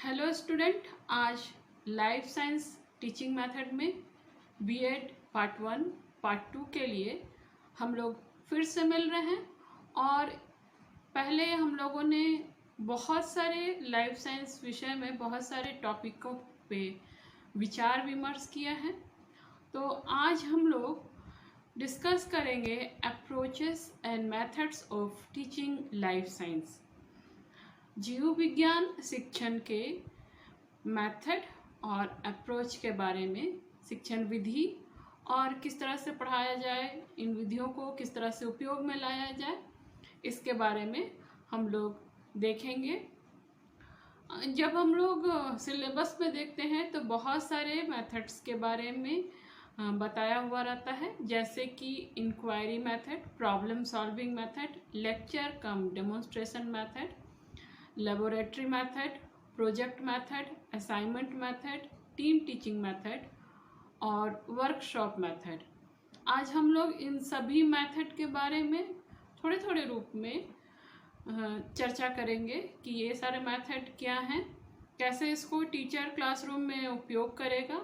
Hello student, आज life science teaching method में BEd part 1 part 2 के लिए हम लोग फिर से मिल रहे हैं। और पहले हम लोगों ने बहुत सारे लाइफ साइंस विषय में बहुत सारे टॉपिकों पे विचार विमर्श किया है। तो आज हम लोग डिस्कस करेंगे approaches and methods of teaching life science. जीव विज्ञान शिक्षण के मेथड और अप्रोच के बारे में, शिक्षण विधि और किस तरह से पढ़ाया जाए, इन विधियों को किस तरह से उपयोग में लाया जाए, इसके बारे में हम लोग देखेंगे। जब हम लोग सिलेबस में देखते हैं तो बहुत सारे मेथड्स के बारे में बताया हुआ रहता है, जैसे कि inquiry method, problem solving method, lecture cum demonstration method, laboratory method, project method, assignment method, team teaching method और वर्कशॉप मेथड। आज हम लोग इन सभी मेथड के बारे में थोड़े थोड़े रूप में चर्चा करेंगे कि ये सारे मेथड क्या हैं, कैसे इसको टीचर क्लासरूम में उपयोग करेगा,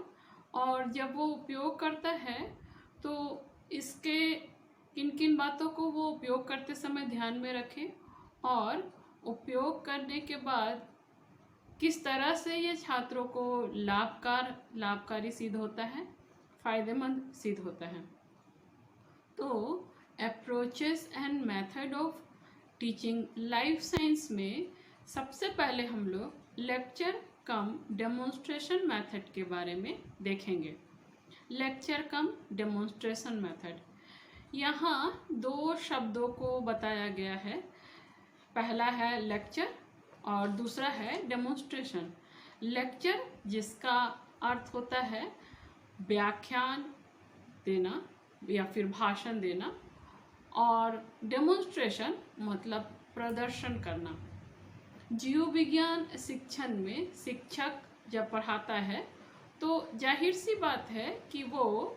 और जब वो उपयोग करता है तो इसके किन किन बातों को वो उपयोग करते समय ध्यान में रखे, और उपयोग करने के बाद किस तरह से ये छात्रों को लाभकारी सिद्ध होता है, फायदेमंद सिद्ध होता है। तो approaches and method of teaching life science में सबसे पहले हम लोग लेक्चर कम डेमोन्स्ट्रेशन मेथड के बारे में देखेंगे। लेक्चर कम डेमोन्स्ट्रेशन मेथड, यहाँ दो शब्दों को बताया गया है। पहला है लेक्चर और दूसरा है डेमोन्स्ट्रेशन। लेक्चर जिसका अर्थ होता है व्याख्यान देना या फिर भाषण देना, और डेमोन्स्ट्रेशन मतलब प्रदर्शन करना। जीव विज्ञान शिक्षण में शिक्षक जब पढ़ाता है तो जाहिर सी बात है कि वो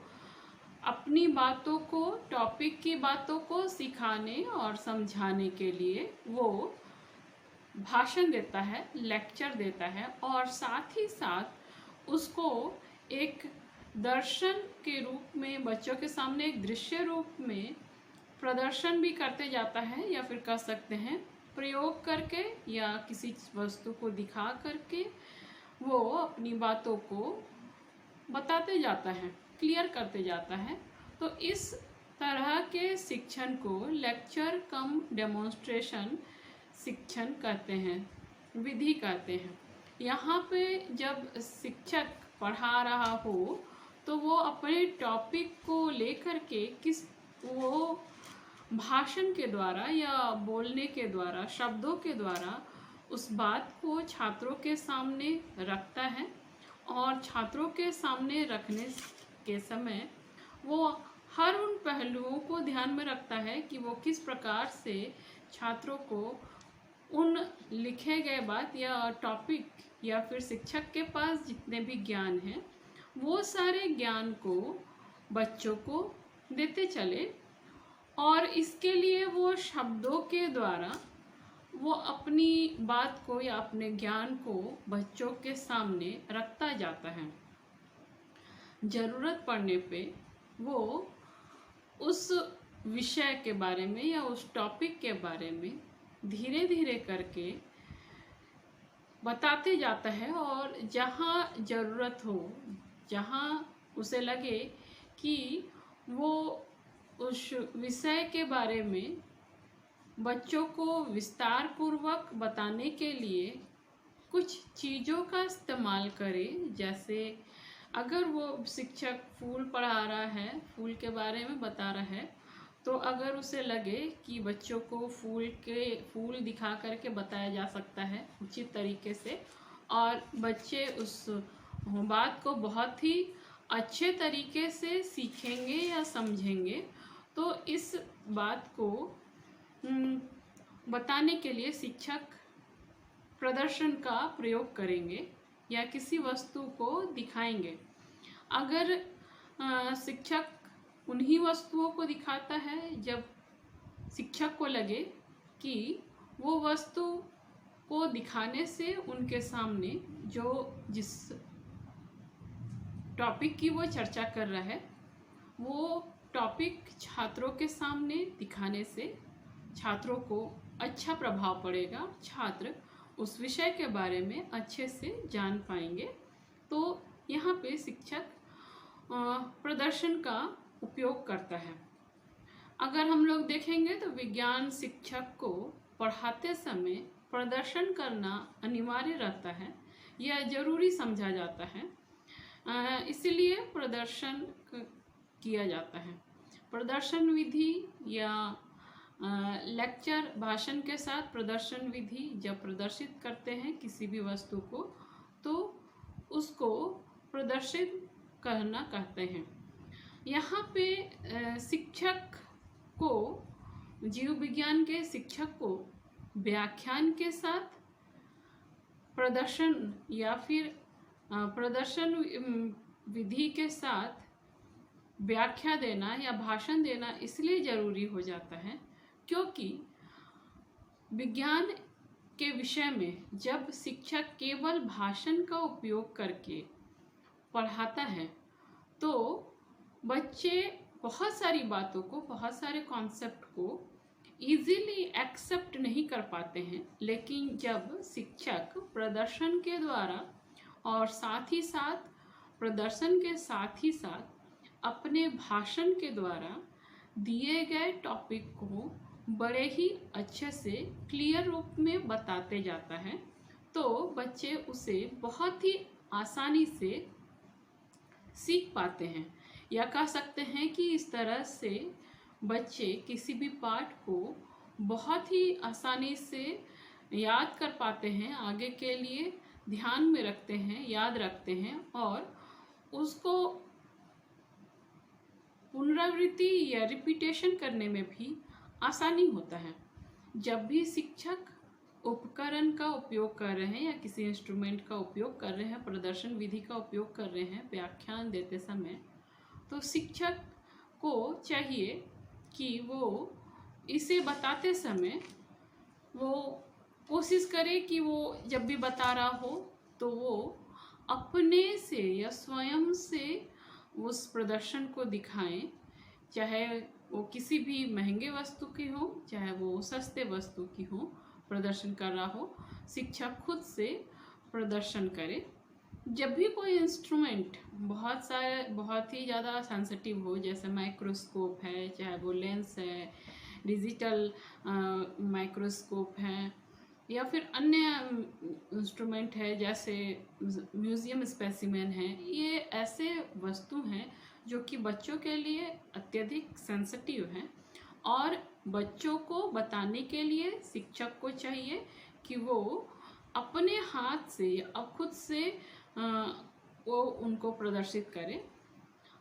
अपनी बातों को, टॉपिक की बातों को सिखाने और समझाने के लिए वो भाषण देता है, लेक्चर देता है, और साथ ही साथ उसको एक दर्शन के रूप में बच्चों के सामने एक दृश्य रूप में प्रदर्शन भी करते जाता है, या फिर कह सकते हैं प्रयोग करके या किसी वस्तु को दिखा करके वो अपनी बातों को बताते जाता है, क्लियर करते जाता है। तो इस तरह के शिक्षण को लेक्चर कम डेमोन्स्ट्रेशन शिक्षण कहते हैं, विधि कहते हैं। यहाँ पे जब शिक्षक पढ़ा रहा हो तो वो अपने टॉपिक को लेकर के वो भाषण के द्वारा या बोलने के द्वारा, शब्दों के द्वारा उस बात को छात्रों के सामने रखता है, और छात्रों के सामने रखने के समय वो हर उन पहलुओं को ध्यान में रखता है कि वो किस प्रकार से छात्रों को उन लिखे गए बात या टॉपिक या फिर शिक्षक के पास जितने भी ज्ञान हैं वो सारे ज्ञान को बच्चों को देते चले, और इसके लिए वो शब्दों के द्वारा वो अपनी बात को या अपने ज्ञान को बच्चों के सामने रखता जाता है। ज़रूरत पड़ने पे वो उस विषय के बारे में या उस टॉपिक के बारे में धीरे धीरे करके बताते जाता है, और जहाँ ज़रूरत हो, जहाँ उसे लगे कि वो उस विषय के बारे में बच्चों को विस्तार पूर्वक बताने के लिए कुछ चीज़ों का इस्तेमाल करे। जैसे अगर वो शिक्षक फूल पढ़ा रहा है, फूल के बारे में बता रहा है, तो अगर उसे लगे कि बच्चों को फूल दिखा करके बताया जा सकता है उचित तरीके से, और बच्चे उस बात को बहुत ही अच्छे तरीके से सीखेंगे या समझेंगे, तो इस बात को बताने के लिए शिक्षक प्रदर्शन का प्रयोग करेंगे या किसी वस्तु को दिखाएंगे। अगर शिक्षक उन्हीं वस्तुओं को दिखाता है जब शिक्षक को लगे कि वो वस्तु को दिखाने से उनके सामने जो जिस टॉपिक की वो चर्चा कर रहा है वो टॉपिक छात्रों के सामने दिखाने से छात्रों को अच्छा प्रभाव पड़ेगा, छात्र उस विषय के बारे में अच्छे से जान पाएंगे। तो यहाँ पे शिक्षक प्रदर्शन का उपयोग करता है। अगर हम लोग देखेंगे तो विज्ञान शिक्षक को पढ़ाते समय प्रदर्शन करना अनिवार्य रहता है, यह जरूरी समझा जाता है, इसीलिए प्रदर्शन किया जाता है। प्रदर्शन विधि या लेक्चर भाषण के साथ प्रदर्शन विधि जब प्रदर्शित करते हैं किसी भी वस्तु को तो उसको प्रदर्शित करना कहते हैं। यहाँ पे शिक्षक को, जीव विज्ञान के शिक्षक को व्याख्यान के साथ प्रदर्शन या फिर प्रदर्शन विधि के साथ व्याख्या देना या भाषण देना इसलिए ज़रूरी हो जाता है क्योंकि विज्ञान के विषय में जब शिक्षक केवल भाषण का उपयोग करके पढ़ाता है तो बच्चे बहुत सारी बातों को, बहुत सारे कॉन्सेप्ट को इजीली एक्सेप्ट नहीं कर पाते हैं। लेकिन जब शिक्षक प्रदर्शन के द्वारा और साथ ही साथ प्रदर्शन के साथ ही साथ अपने भाषण के द्वारा दिए गए टॉपिक को बड़े ही अच्छे से क्लियर रूप में बताते जाता है तो बच्चे उसे बहुत ही आसानी से सीख पाते हैं, या कह सकते हैं कि इस तरह से बच्चे किसी भी पाठ को बहुत ही आसानी से याद कर पाते हैं, आगे के लिए ध्यान में रखते हैं, याद रखते हैं और उसको पुनरावृत्ति या रिपीटेशन करने में भी आसानी होता है। जब भी शिक्षक उपकरण का उपयोग कर रहे हैं या किसी इंस्ट्रूमेंट का उपयोग कर रहे हैं, प्रदर्शन विधि का उपयोग कर रहे हैं व्याख्यान देते समय, तो शिक्षक को चाहिए कि वो इसे बताते समय वो कोशिश करे कि वो जब भी बता रहा हो तो वो अपने से या स्वयं से उस प्रदर्शन को दिखाएं, चाहे वो किसी भी महंगे वस्तु की हो चाहे वो सस्ते वस्तु की हो, प्रदर्शन कर रहा हो, शिक्षक खुद से प्रदर्शन करे। जब भी कोई इंस्ट्रूमेंट बहुत ही ज़्यादा सेंसिटिव हो, जैसे माइक्रोस्कोप है, चाहे वो लेंस है, डिजिटल माइक्रोस्कोप है या फिर अन्य इंस्ट्रूमेंट है जैसे म्यूज़ियम स्पेसिमेन है, ये ऐसे वस्तु हैं जो कि बच्चों के लिए अत्यधिक सेंसिटिव हैं और बच्चों को बताने के लिए शिक्षक को चाहिए कि वो अपने हाथ से या खुद से वो उनको प्रदर्शित करे।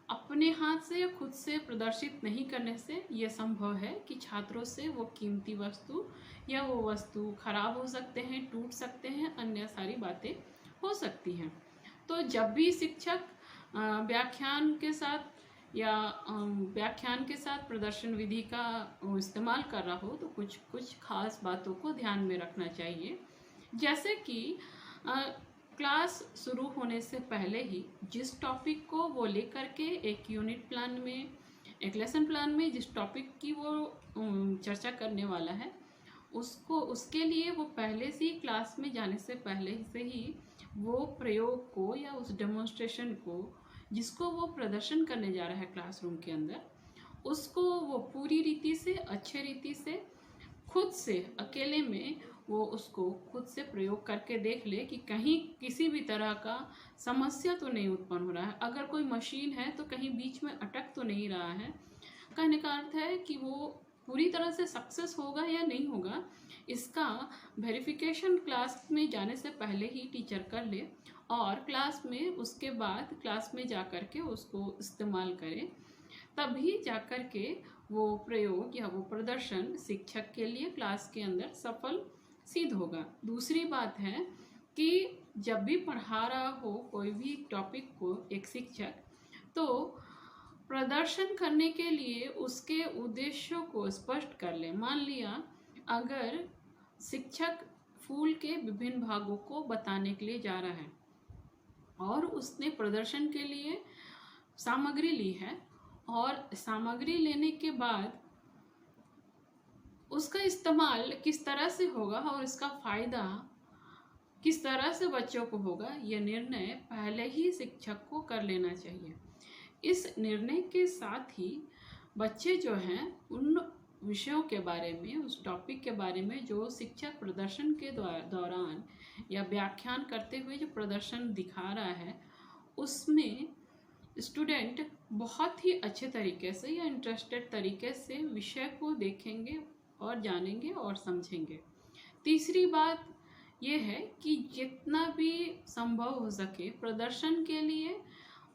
अपने हाथ से या खुद से प्रदर्शित नहीं करने से ये संभव है कि छात्रों से वो कीमती वस्तु या वो वस्तु खराब हो सकते हैं, टूट सकते हैं, अन्य सारी बातें हो सकती हैं। तो जब भी शिक्षक व्याख्यान के साथ प्रदर्शन विधि का इस्तेमाल कर रहा हो तो कुछ खास बातों को ध्यान में रखना चाहिए। जैसे कि क्लास शुरू होने से पहले ही जिस टॉपिक को वो लेकर के एक यूनिट प्लान में, एक लेसन प्लान में जिस टॉपिक की वो चर्चा करने वाला है उसके लिए वो पहले से ही क्लास में जाने से पहले से ही वो प्रयोग को या उस डेमोन्स्ट्रेशन को जिसको वो प्रदर्शन करने जा रहा है क्लासरूम के अंदर, उसको वो पूरी रीति से, अच्छे रीति से, खुद से अकेले में वो उसको खुद से प्रयोग करके देख ले कि कहीं किसी भी तरह का समस्या तो नहीं उत्पन्न हो रहा है। अगर कोई मशीन है तो कहीं बीच में अटक तो नहीं रहा है। कहने का अर्थ है कि वो पूरी तरह से सक्सेस होगा या नहीं होगा, इसका वेरिफिकेशन क्लास में जाने से पहले ही टीचर कर ले और क्लास में उसके बाद क्लास में जा कर के उसको इस्तेमाल करे, तभी जा कर के वो प्रयोग या वो प्रदर्शन शिक्षक के लिए क्लास के अंदर सफल सिद्ध होगा। दूसरी बात है कि जब भी पढ़ा रहा हो कोई भी टॉपिक को एक शिक्षक, तो प्रदर्शन करने के लिए उसके उद्देश्यों को स्पष्ट कर ले। मान लिया अगर शिक्षक फूल के विभिन्न भागों को बताने के लिए जा रहा है और उसने प्रदर्शन के लिए सामग्री ली है और सामग्री लेने के बाद उसका इस्तेमाल किस तरह से होगा और इसका फ़ायदा किस तरह से बच्चों को होगा, यह निर्णय पहले ही शिक्षक को कर लेना चाहिए। इस निर्णय के साथ ही बच्चे जो हैं उन विषयों के बारे में, उस टॉपिक के बारे में जो शिक्षक प्रदर्शन के दौरान या व्याख्यान करते हुए जो प्रदर्शन दिखा रहा है, उसमें स्टूडेंट बहुत ही अच्छे तरीके से या इंटरेस्टेड तरीके से विषय को देखेंगे और जानेंगे और समझेंगे। तीसरी बात यह है कि जितना भी संभव हो सके प्रदर्शन के लिए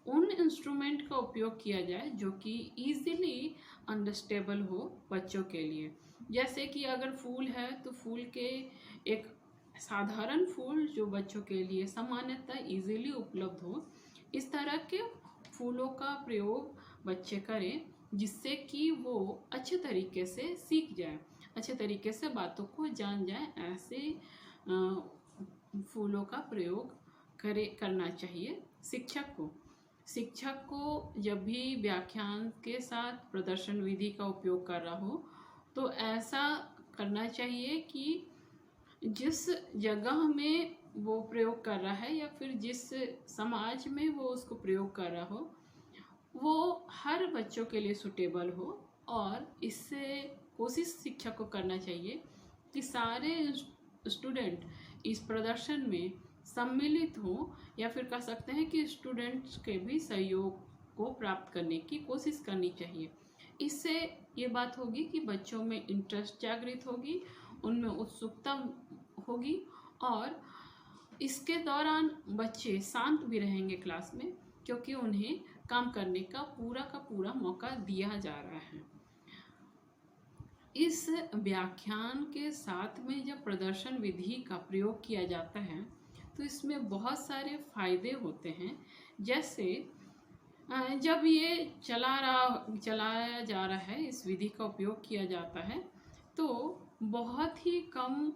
उन इंस्ट्रूमेंट का उपयोग किया जाए जो कि ईजिली अंडरस्टेबल हो बच्चों के लिए। जैसे कि अगर फूल है तो फूल के एक साधारण फूल जो बच्चों के लिए सामान्यतः ईजिली उपलब्ध हो, इस तरह के फूलों का प्रयोग बच्चे करें जिससे कि वो अच्छे तरीके से सीख जाए, अच्छे तरीके से बातों को जान जाए। ऐसे फूलों का प्रयोग करना चाहिए शिक्षक को जब भी व्याख्यान के साथ प्रदर्शन विधि का उपयोग कर रहा हो तो ऐसा करना चाहिए कि जिस जगह में वो प्रयोग कर रहा है या फिर जिस समाज में वो उसको प्रयोग कर रहा हो वो हर बच्चों के लिए सूटेबल हो। और इससे कोशिश शिक्षक को करना चाहिए कि सारे स्टूडेंट इस प्रदर्शन में सम्मिलित हो, या फिर कह सकते हैं कि स्टूडेंट्स के भी सहयोग को प्राप्त करने की कोशिश करनी चाहिए। इससे ये बात होगी कि बच्चों में इंटरेस्ट जागृत होगी, उनमें उत्सुकता होगी और इसके दौरान बच्चे शांत भी रहेंगे क्लास में, क्योंकि उन्हें काम करने का पूरा मौका दिया जा रहा है। इस व्याख्यान के साथ में जब प्रदर्शन विधि का प्रयोग किया जाता है तो इसमें बहुत सारे फायदे होते हैं। जैसे जब ये चलाया जा रहा है, इस विधि का उपयोग किया जाता है तो बहुत ही कम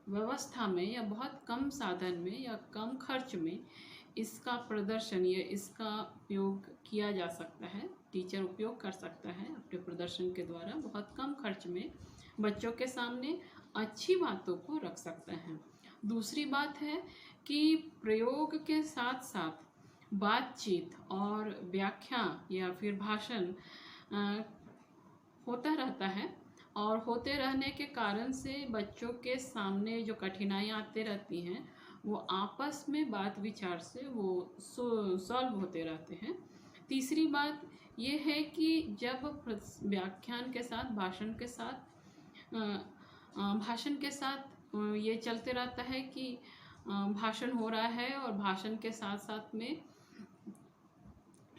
व्यवस्था में या बहुत कम साधन में या कम खर्च में इसका प्रदर्शन या इसका उपयोग किया जा सकता है। टीचर उपयोग कर सकता है अपने प्रदर्शन के द्वारा बहुत कम खर्च में बच्चों के सामने अच्छी बातों को रख सकता है। दूसरी बात है कि प्रयोग के साथ साथ बातचीत और व्याख्या या फिर भाषण होता रहता है और होते रहने के कारण से बच्चों के सामने जो कठिनाइयाँ आती रहती हैं वो आपस में बात विचार से वो सॉल्व होते रहते हैं। तीसरी बात ये है कि जब व्याख्यान के साथ भाषण के साथ ये चलते रहता है कि भाषण हो रहा है और भाषण के साथ साथ में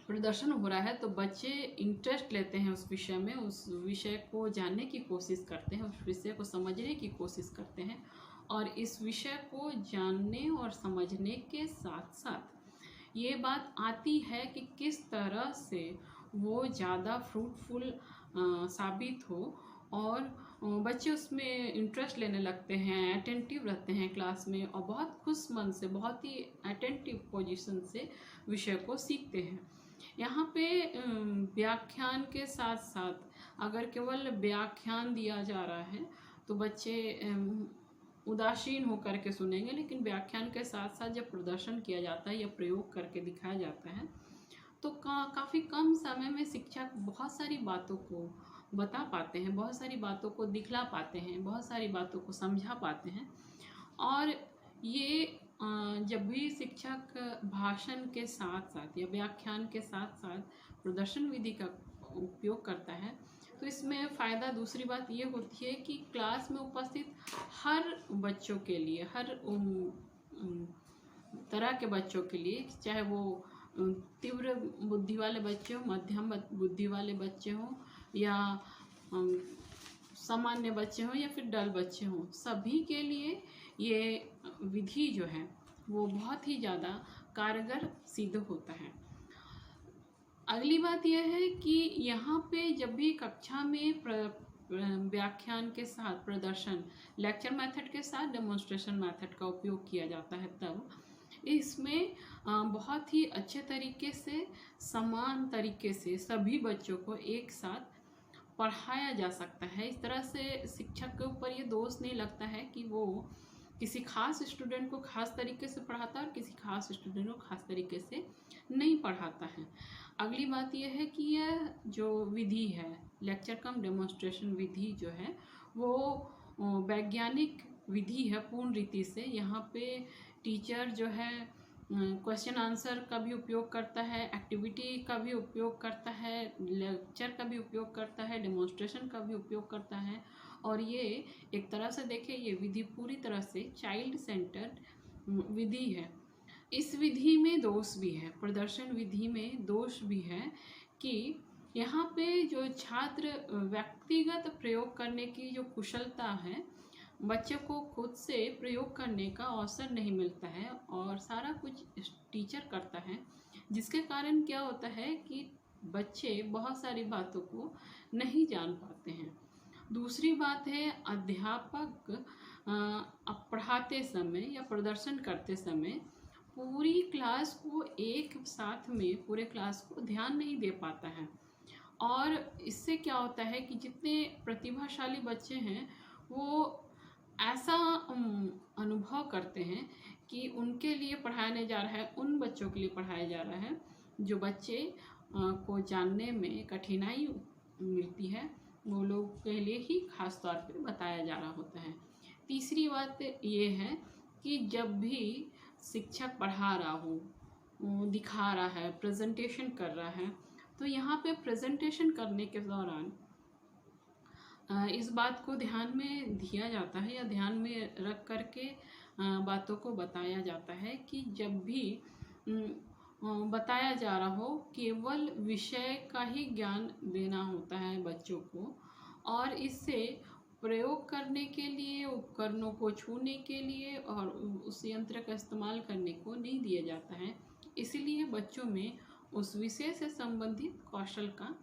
प्रदर्शन हो रहा है तो बच्चे इंटरेस्ट लेते हैं उस विषय में, उस विषय को जानने की कोशिश करते हैं, उस विषय को समझने की कोशिश करते हैं और इस विषय को जानने और समझने के साथ साथ ये बात आती है कि किस तरह से वो ज़्यादा फ्रूटफुल साबित हो और बच्चे उसमें इंटरेस्ट लेने लगते हैं, अटेंटिव रहते हैं क्लास में और बहुत खुश मन से, बहुत ही अटेंटिव पोजीशन से विषय को सीखते हैं। यहाँ पे व्याख्यान के साथ साथ अगर केवल व्याख्यान दिया जा रहा है तो बच्चे उदासीन होकर के सुनेंगे, लेकिन व्याख्यान के साथ साथ जब प्रदर्शन किया जाता है या प्रयोग करके दिखाया जाता है तो काफ़ी कम समय में शिक्षक बहुत सारी बातों को बता पाते हैं, बहुत सारी बातों को दिखला पाते हैं, बहुत सारी बातों को समझा पाते हैं। और ये जब भी शिक्षक भाषण के साथ साथ या व्याख्यान के साथ साथ प्रदर्शन विधि का उपयोग करता है तो इसमें फ़ायदा दूसरी बात ये होती है कि क्लास में उपस्थित हर बच्चों के लिए, हर तरह के बच्चों के लिए, चाहे वो तीव्र बुद्धि वाले बच्चे हों, मध्यम बुद्धि वाले बच्चे हों या सामान्य बच्चे हों या फिर डल बच्चे हों, सभी के लिए ये विधि जो है वो बहुत ही ज़्यादा कारगर सिद्ध होता है। अगली बात यह है कि यहाँ पे जब भी कक्षा में व्याख्यान के साथ प्रदर्शन, लेक्चर मेथड के साथ डेमोन्स्ट्रेशन मेथड का उपयोग किया जाता है, तब इसमें बहुत ही अच्छे तरीके से, समान तरीके से सभी बच्चों को एक साथ पढ़ाया जा सकता है। इस तरह से शिक्षक के ऊपर ये दोष नहीं लगता है कि वो किसी खास स्टूडेंट को खास तरीके से पढ़ाता है और किसी खास स्टूडेंट को खास तरीके से नहीं पढ़ाता है। अगली बात यह है कि यह जो विधि है, लेक्चर कम डेमोन्स्ट्रेशन विधि जो है, वो वैज्ञानिक विधि है पूर्ण रीति से। यहाँ पे टीचर जो है क्वेश्चन आंसर का भी उपयोग करता है, एक्टिविटी का भी उपयोग करता है, लेक्चर का भी उपयोग करता है, डेमोन्स्ट्रेशन का भी उपयोग करता है। और ये एक तरह से देखें, ये विधि पूरी तरह से चाइल्ड सेंटर्ड विधि है। इस विधि में दोष भी है, प्रदर्शन विधि में दोष भी है कि यहाँ पे जो छात्र व्यक्तिगत प्रयोग करने की जो कुशलता है, बच्चे को खुद से प्रयोग करने का अवसर नहीं मिलता है और सारा कुछ टीचर करता है, जिसके कारण क्या होता है कि बच्चे बहुत सारी बातों को नहीं जान पाते हैं। दूसरी बात है, अध्यापक पढ़ाते समय या प्रदर्शन करते समय पूरी क्लास को एक साथ में, पूरे क्लास को ध्यान नहीं दे पाता है। और इससे क्या होता है कि जितने प्रतिभाशाली बच्चे हैं वो ऐसा अनुभव करते हैं कि उनके लिए पढ़ाने जा रहा है, उन बच्चों के लिए पढ़ाया जा रहा है जो बच्चे को जानने में कठिनाई मिलती है, वो लोग के लिए ही खास तौर पे बताया जा रहा होता है। तीसरी बात ये है कि जब भी शिक्षक पढ़ा रहा हो, दिखा रहा है, प्रेजेंटेशन कर रहा है, तो यहाँ पे प्रेजेंटेशन करने के दौरान इस बात को ध्यान में दिया जाता है या ध्यान में रख करके बातों को बताया जाता है कि जब भी बताया जा रहा हो, केवल विषय का ही ज्ञान देना होता है बच्चों को, और इससे प्रयोग करने के लिए, उपकरणों को छूने के लिए और उस यंत्र का इस्तेमाल करने को नहीं दिया जाता है। इसीलिए बच्चों में उस विषय से संबंधित कौशल का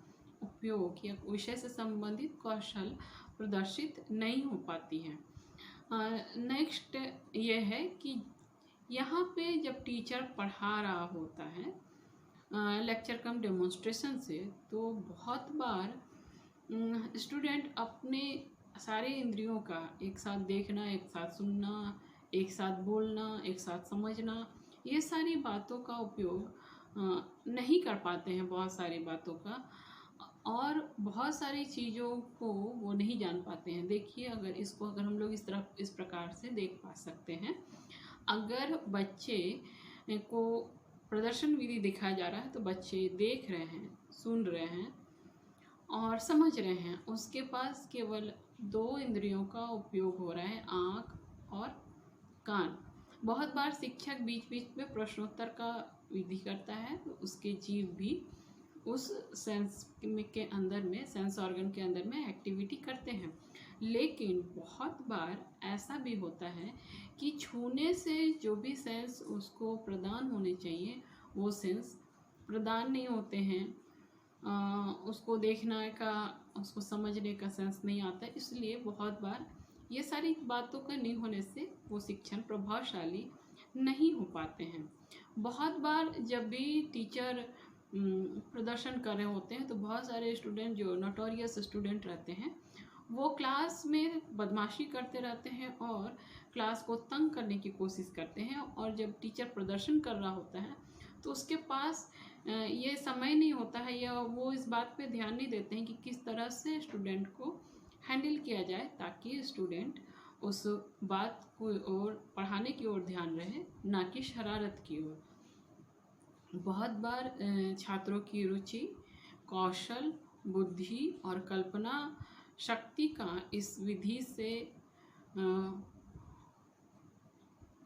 उपयोग या विषय से संबंधित कौशल प्रदर्शित नहीं हो पाती है। नेक्स्ट ये है कि यहाँ पे जब टीचर पढ़ा रहा होता है लेक्चर कम डेमोन्स्ट्रेशन से, तो बहुत बार स्टूडेंट अपने सारे इंद्रियों का एक साथ देखना, एक साथ सुनना, एक साथ बोलना, एक साथ समझना, ये सारी बातों का उपयोग नहीं कर पाते हैं, बहुत सारी बातों का, और बहुत सारी चीज़ों को वो नहीं जान पाते हैं। देखिए, अगर हम लोग इस प्रकार से देख पा सकते हैं, अगर बच्चे को प्रदर्शन विधि दिखाया जा रहा है तो बच्चे देख रहे हैं, सुन रहे हैं और समझ रहे हैं। उसके पास केवल 2 इंद्रियों का उपयोग हो रहा है, आँख और कान। बहुत बार शिक्षक बीच बीच में प्रश्नोत्तर का विधि करता है, तो उसके जीव भी उस सेंस के अंदर में, सेंस ऑर्गन के अंदर में एक्टिविटी करते हैं। लेकिन बहुत बार ऐसा भी होता है कि छूने से जो भी सेंस उसको प्रदान होने चाहिए वो सेंस प्रदान नहीं होते हैं, उसको देखने का, उसको समझने का सेंस नहीं आता है। इसलिए बहुत बार ये सारी बातों का नहीं होने से वो शिक्षण प्रभावशाली नहीं हो पाते हैं। बहुत बार जब भी टीचर प्रदर्शन कर रहे होते हैं तो बहुत सारे स्टूडेंट जो नोटोरियस स्टूडेंट रहते हैं वो क्लास में बदमाशी करते रहते हैं और क्लास को तंग करने की कोशिश करते हैं, और जब टीचर प्रदर्शन कर रहा होता है तो उसके पास ये समय नहीं होता है या वो इस बात पे ध्यान नहीं देते हैं कि किस तरह से स्टूडेंट को हैंडल किया जाए ताकि स्टूडेंट उस बात को और पढ़ाने की ओर ध्यान रहे, ना कि शरारत की ओर। बहुत बार छात्रों की रुचि, कौशल, बुद्धि और कल्पना शक्ति का इस विधि से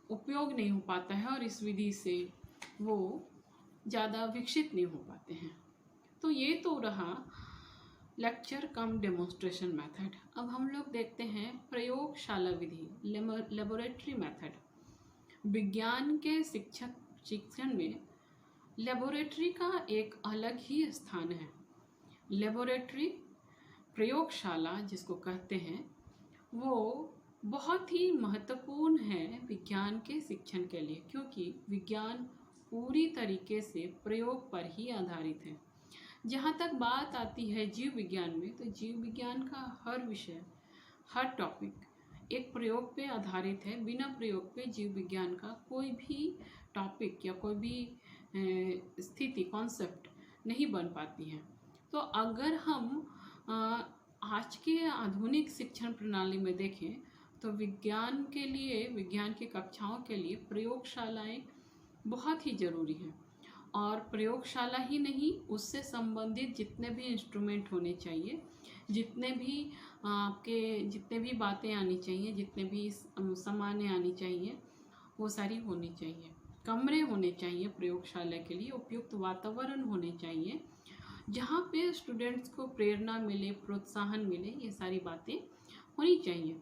उपयोग नहीं हो पाता है और इस विधि से वो ज़्यादा विकसित नहीं हो पाते हैं। तो ये तो रहा लेक्चर कम डेमोन्स्ट्रेशन मेथड। अब हम लोग देखते हैं प्रयोगशाला विधि, लेबोरेटरी मेथड। विज्ञान के शिक्षण में लेबोरेटरी का एक अलग ही स्थान है। लेबोरेटरी प्रयोगशाला जिसको कहते हैं वो बहुत ही महत्वपूर्ण है विज्ञान के शिक्षण के लिए, क्योंकि विज्ञान पूरी तरीके से प्रयोग पर ही आधारित है। जहाँ तक बात आती है जीव विज्ञान में, तो जीव विज्ञान का हर विषय, हर टॉपिक एक प्रयोग पे आधारित है। बिना प्रयोग पे जीव विज्ञान का कोई भी टॉपिक या कोई भी स्थिति, कॉन्सेप्ट नहीं बन पाती है। तो अगर हम आज के आधुनिक शिक्षण प्रणाली में देखें तो विज्ञान के लिए, विज्ञान की कक्षाओं के लिए प्रयोगशालाएं बहुत ही ज़रूरी हैं। और प्रयोगशाला ही नहीं, उससे संबंधित जितने भी इंस्ट्रूमेंट होने चाहिए, जितने भी बातें आनी चाहिए, जितने भी सामान्य आनी चाहिए, वो सारी होनी चाहिए। कमरे होने चाहिए प्रयोगशाला के लिए, उपयुक्त वातावरण होने चाहिए जहाँ पे स्टूडेंट्स को प्रेरणा मिले, प्रोत्साहन मिले, ये सारी बातें होनी चाहिए।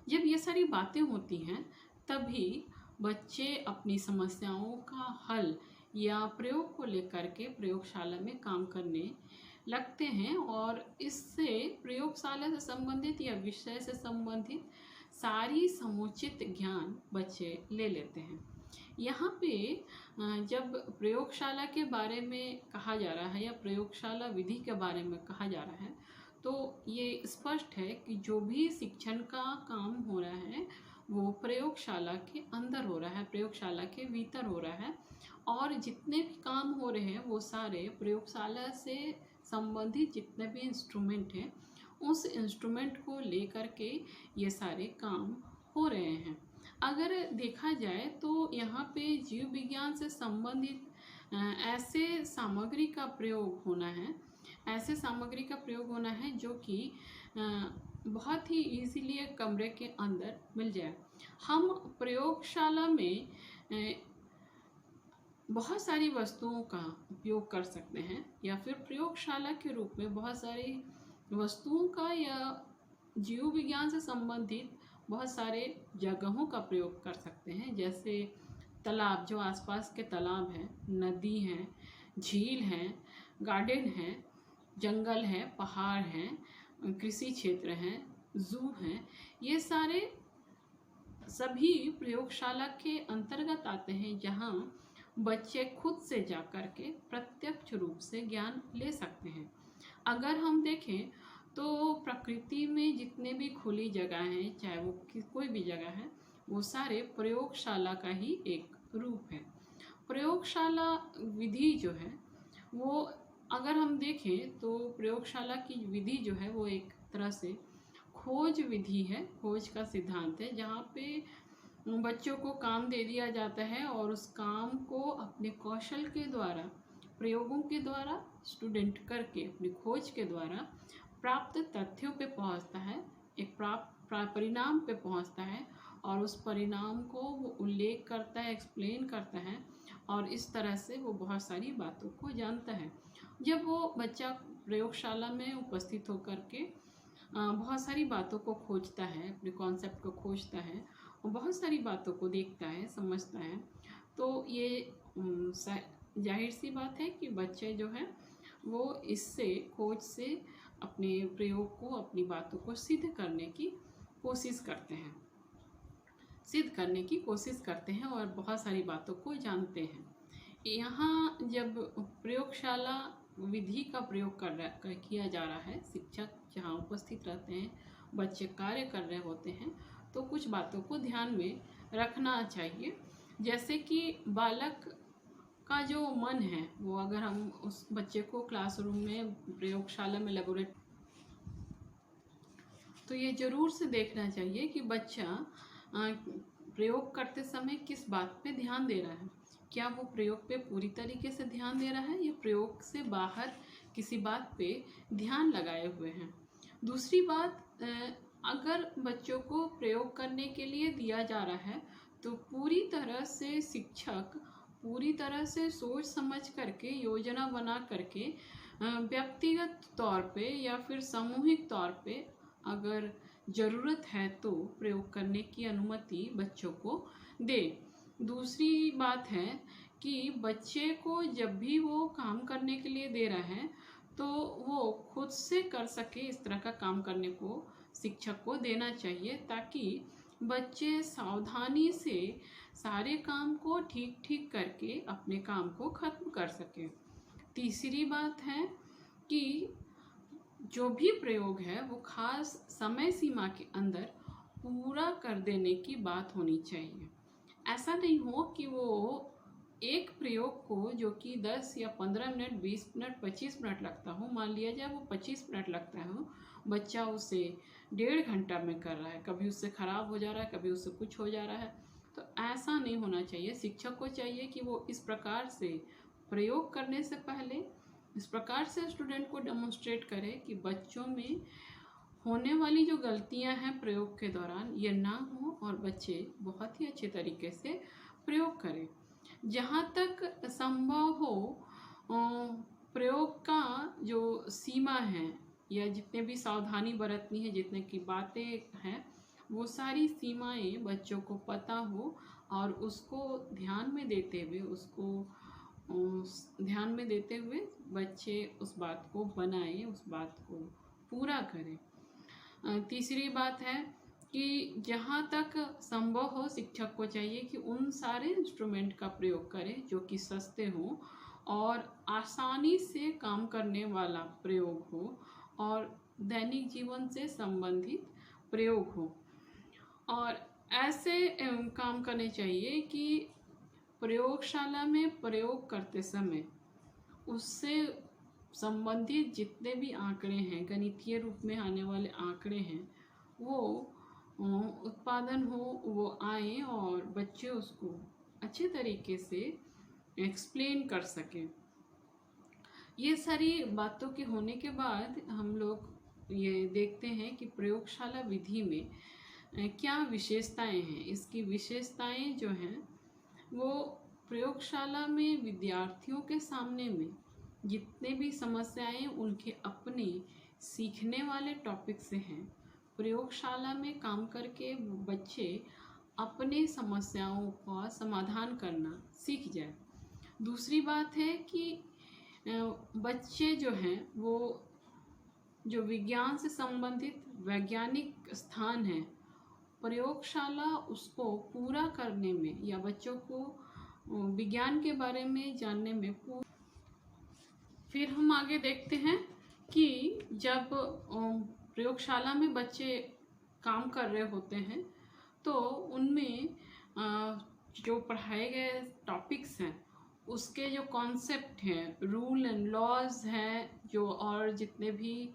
जब ये सारी बातें होती हैं तभी बच्चे अपनी समस्याओं का हल या प्रयोग को लेकर के प्रयोगशाला में काम करने लगते हैं, और इससे प्रयोगशाला से संबंधित या विषय से संबंधित सारी समुचित ज्ञान बच्चे ले लेते हैं। यहाँ पे जब प्रयोगशाला के बारे में कहा जा रहा है या प्रयोगशाला विधि के बारे में कहा जा रहा है, तो ये स्पष्ट है कि जो भी शिक्षण का काम हो रहा है वो प्रयोगशाला के अंदर हो रहा है, प्रयोगशाला के भीतर हो रहा है। और जितने भी काम हो रहे हैं वो सारे प्रयोगशाला से संबंधित जितने भी इंस्ट्रूमेंट हैं, उस इंस्ट्रूमेंट को लेकर के ये सारे काम हो रहे हैं। अगर देखा जाए तो यहाँ पे जीव विज्ञान से संबंधित ऐसे सामग्री का प्रयोग होना है, ऐसे सामग्री का प्रयोग होना है जो कि बहुत ही इजीली एक कमरे के अंदर मिल जाए। हम प्रयोगशाला में बहुत सारी वस्तुओं का उपयोग कर सकते हैं, या फिर प्रयोगशाला के रूप में बहुत सारी वस्तुओं का या जीव विज्ञान से संबंधित बहुत सारे जगहों का प्रयोग कर सकते हैं। जैसे तालाब, जो आसपास के तालाब हैं, नदी हैं, झील हैं, गार्डन हैं, जंगल है, पहाड़ हैं, कृषि क्षेत्र हैं, जू हैं, ये सारे सभी प्रयोगशाला के अंतर्गत आते हैं, जहाँ बच्चे खुद से जाकर के प्रत्यक्ष रूप से ज्ञान ले सकते हैं। अगर हम देखें तो प्रकृति में जितने भी खुली जगह हैं, चाहे वो कोई भी जगह है, वो सारे प्रयोगशाला का ही एक रूप है। प्रयोगशाला विधि जो है वो अगर हम देखें तो प्रयोगशाला की विधि जो है वो एक तरह से खोज विधि है, खोज का सिद्धांत है, जहाँ पे बच्चों को काम दे दिया जाता है और उस काम को अपने कौशल के द्वारा, प्रयोगों के द्वारा स्टूडेंट करके अपनी खोज के द्वारा प्राप्त तथ्यों पे पहुंचता है, एक प्राप्त परिणाम पे पहुंचता है, और उस परिणाम को वो उल्लेख करता है, एक्सप्लेन करता है, और इस तरह से वो बहुत सारी बातों को जानता है। जब वो बच्चा प्रयोगशाला में उपस्थित होकर के बहुत सारी बातों को खोजता है, अपने कॉन्सेप्ट को खोजता है, और बहुत सारी बातों को देखता है, समझता है, तो ये जाहिर सी बात है कि बच्चे जो है वो इससे, खोज से अपने प्रयोग को, अपनी बातों को सिद्ध करने की कोशिश करते हैं और बहुत सारी बातों को जानते हैं। यहाँ जब प्रयोगशाला विधि का प्रयोग किया जा रहा है, शिक्षक जहाँ उपस्थित रहते हैं, बच्चे कार्य कर रहे होते हैं, तो कुछ बातों को ध्यान में रखना चाहिए। जैसे कि बालक का जो मन है वो, अगर हम उस बच्चे को क्लासरूम में, प्रयोगशाला में, तो ये ज़रूर से देखना चाहिए कि बच्चा प्रयोग करते समय किस बात पे ध्यान दे रहा है। क्या वो प्रयोग पे पूरी तरीके से ध्यान दे रहा है या प्रयोग से बाहर किसी बात पे ध्यान लगाए हुए हैं। दूसरी बात, अगर बच्चों को प्रयोग करने के लिए दिया जा रहा है तो पूरी तरह से शिक्षक पूरी तरह से सोच समझ करके, योजना बना करके, व्यक्तिगत तौर पे या फिर सामूहिक तौर पे अगर ज़रूरत है तो प्रयोग करने की अनुमति बच्चों को दे। दूसरी बात है कि बच्चे को जब भी वो काम करने के लिए दे रहा है तो वो खुद से कर सके, इस तरह का काम करने को शिक्षक को देना चाहिए, ताकि बच्चे सावधानी से सारे काम को ठीक ठीक करके अपने काम को ख़त्म कर सकें। तीसरी बात है कि जो भी प्रयोग है वो खास समय सीमा के अंदर पूरा कर देने की बात होनी चाहिए। ऐसा नहीं हो कि वो एक प्रयोग को, जो कि 10 या 15 मिनट, 20 मिनट, 25 मिनट लगता हो, मान लिया जाए वो 25 मिनट लगता हो, बच्चा उसे 1.5 घंटा में कर रहा है, कभी उससे ख़राब हो जा रहा है, कभी उससे कुछ हो जा रहा है। तो ऐसा नहीं होना चाहिए। शिक्षक को चाहिए कि वो इस प्रकार से प्रयोग करने से पहले इस प्रकार से स्टूडेंट को डेमोन्स्ट्रेट करे कि बच्चों में होने वाली जो गलतियां हैं प्रयोग के दौरान ये ना हो, और बच्चे बहुत ही अच्छे तरीके से प्रयोग करें। जहाँ तक संभव हो प्रयोग का जो सीमा है या जितने भी सावधानी बरतनी है, जितने की बातें हैं, वो सारी सीमाएं बच्चों को पता हो, और उसको ध्यान में देते हुए बच्चे उस बात को बनाएं, उस बात को पूरा करें। तीसरी बात है कि जहाँ तक संभव हो शिक्षक को चाहिए कि उन सारे इंस्ट्रूमेंट का प्रयोग करें जो कि सस्ते हों और आसानी से काम करने वाला प्रयोग हो, और दैनिक जीवन से संबंधित प्रयोग हो। और ऐसे काम करने चाहिए कि प्रयोगशाला में प्रयोग करते समय उससे संबंधित जितने भी आंकड़े हैं, गणितीय रूप में आने वाले आंकड़े हैं, वो उत्पादन हो, वो आए और बच्चे उसको अच्छे तरीके से एक्सप्लेन कर सकें। ये सारी बातों के होने के बाद हम लोग ये देखते हैं कि प्रयोगशाला विधि में क्या विशेषताएं हैं। इसकी विशेषताएं जो हैं वो प्रयोगशाला में विद्यार्थियों के सामने में जितने भी समस्याएं उनके अपने सीखने वाले टॉपिक से हैं, प्रयोगशाला में काम करके बच्चे अपने समस्याओं का समाधान करना सीख जाए। दूसरी बात है कि बच्चे जो हैं वो जो विज्ञान से संबंधित वैज्ञानिक स्थान है, प्रयोगशाला उसको पूरा करने में या बच्चों को विज्ञान के बारे में जानने में फिर हम आगे देखते हैं कि जब प्रयोगशाला में बच्चे काम कर रहे होते हैं तो उनमें जो पढ़ाए गए टॉपिक्स हैं उसके जो कॉन्सेप्ट हैं, रूल एंड लॉज हैं जो, और जितने भी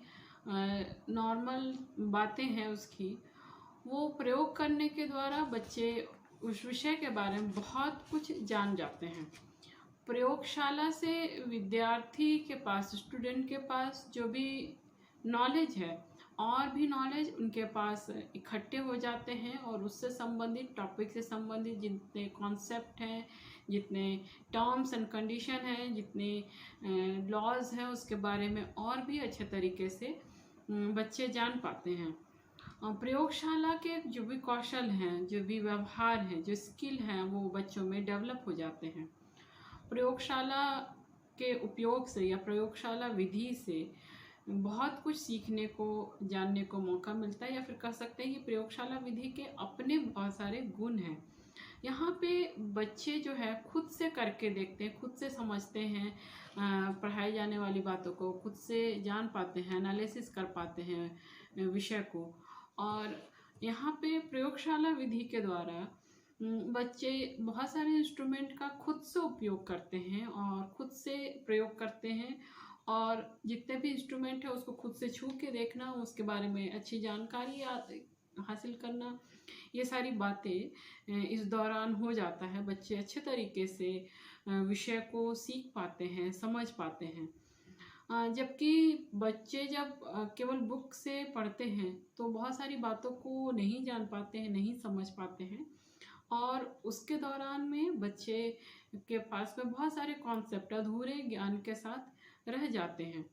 नॉर्मल बातें हैं उसकी, वो प्रयोग करने के द्वारा बच्चे उस विषय के बारे में बहुत कुछ जान जाते हैं। प्रयोगशाला से विद्यार्थी के पास, स्टूडेंट के पास जो भी नॉलेज है, और भी नॉलेज उनके पास इकट्ठे हो जाते हैं, और उससे संबंधित टॉपिक से संबंधित जितने कॉन्सेप्ट हैं, जितने टर्म्स एंड कंडीशन हैं, जितने लॉज हैं, उसके बारे में और भी अच्छे तरीके से बच्चे जान पाते हैं। प्रयोगशाला के जो भी कौशल हैं, जो भी व्यवहार हैं, जो स्किल हैं, वो बच्चों में डेवलप हो जाते हैं। प्रयोगशाला के उपयोग से या प्रयोगशाला विधि से बहुत कुछ सीखने को, जानने को मौका मिलता है, या फिर कह सकते हैं कि प्रयोगशाला विधि के अपने बहुत सारे गुण हैं। यहाँ पे बच्चे जो है खुद से करके देखते हैं, खुद से समझते हैं, पढ़ाई जाने वाली बातों को खुद से जान पाते हैं, एनालिसिस कर पाते हैं विषय को। और यहाँ पे प्रयोगशाला विधि के द्वारा बच्चे बहुत सारे इंस्ट्रूमेंट का खुद से उपयोग करते हैं और खुद से प्रयोग करते हैं, और जितने भी इंस्ट्रूमेंट है उसको खुद से छू के देखना, उसके बारे में अच्छी जानकारी हासिल करना, ये सारी बातें इस दौरान हो जाता है। बच्चे अच्छे तरीके से विषय को सीख पाते हैं, समझ पाते हैं। जबकि बच्चे जब केवल बुक से पढ़ते हैं तो बहुत सारी बातों को नहीं जान पाते हैं, नहीं समझ पाते हैं, और उसके दौरान में बच्चे के पास में बहुत सारे कॉन्सेप्ट अधूरे ज्ञान के साथ रह जाते हैं।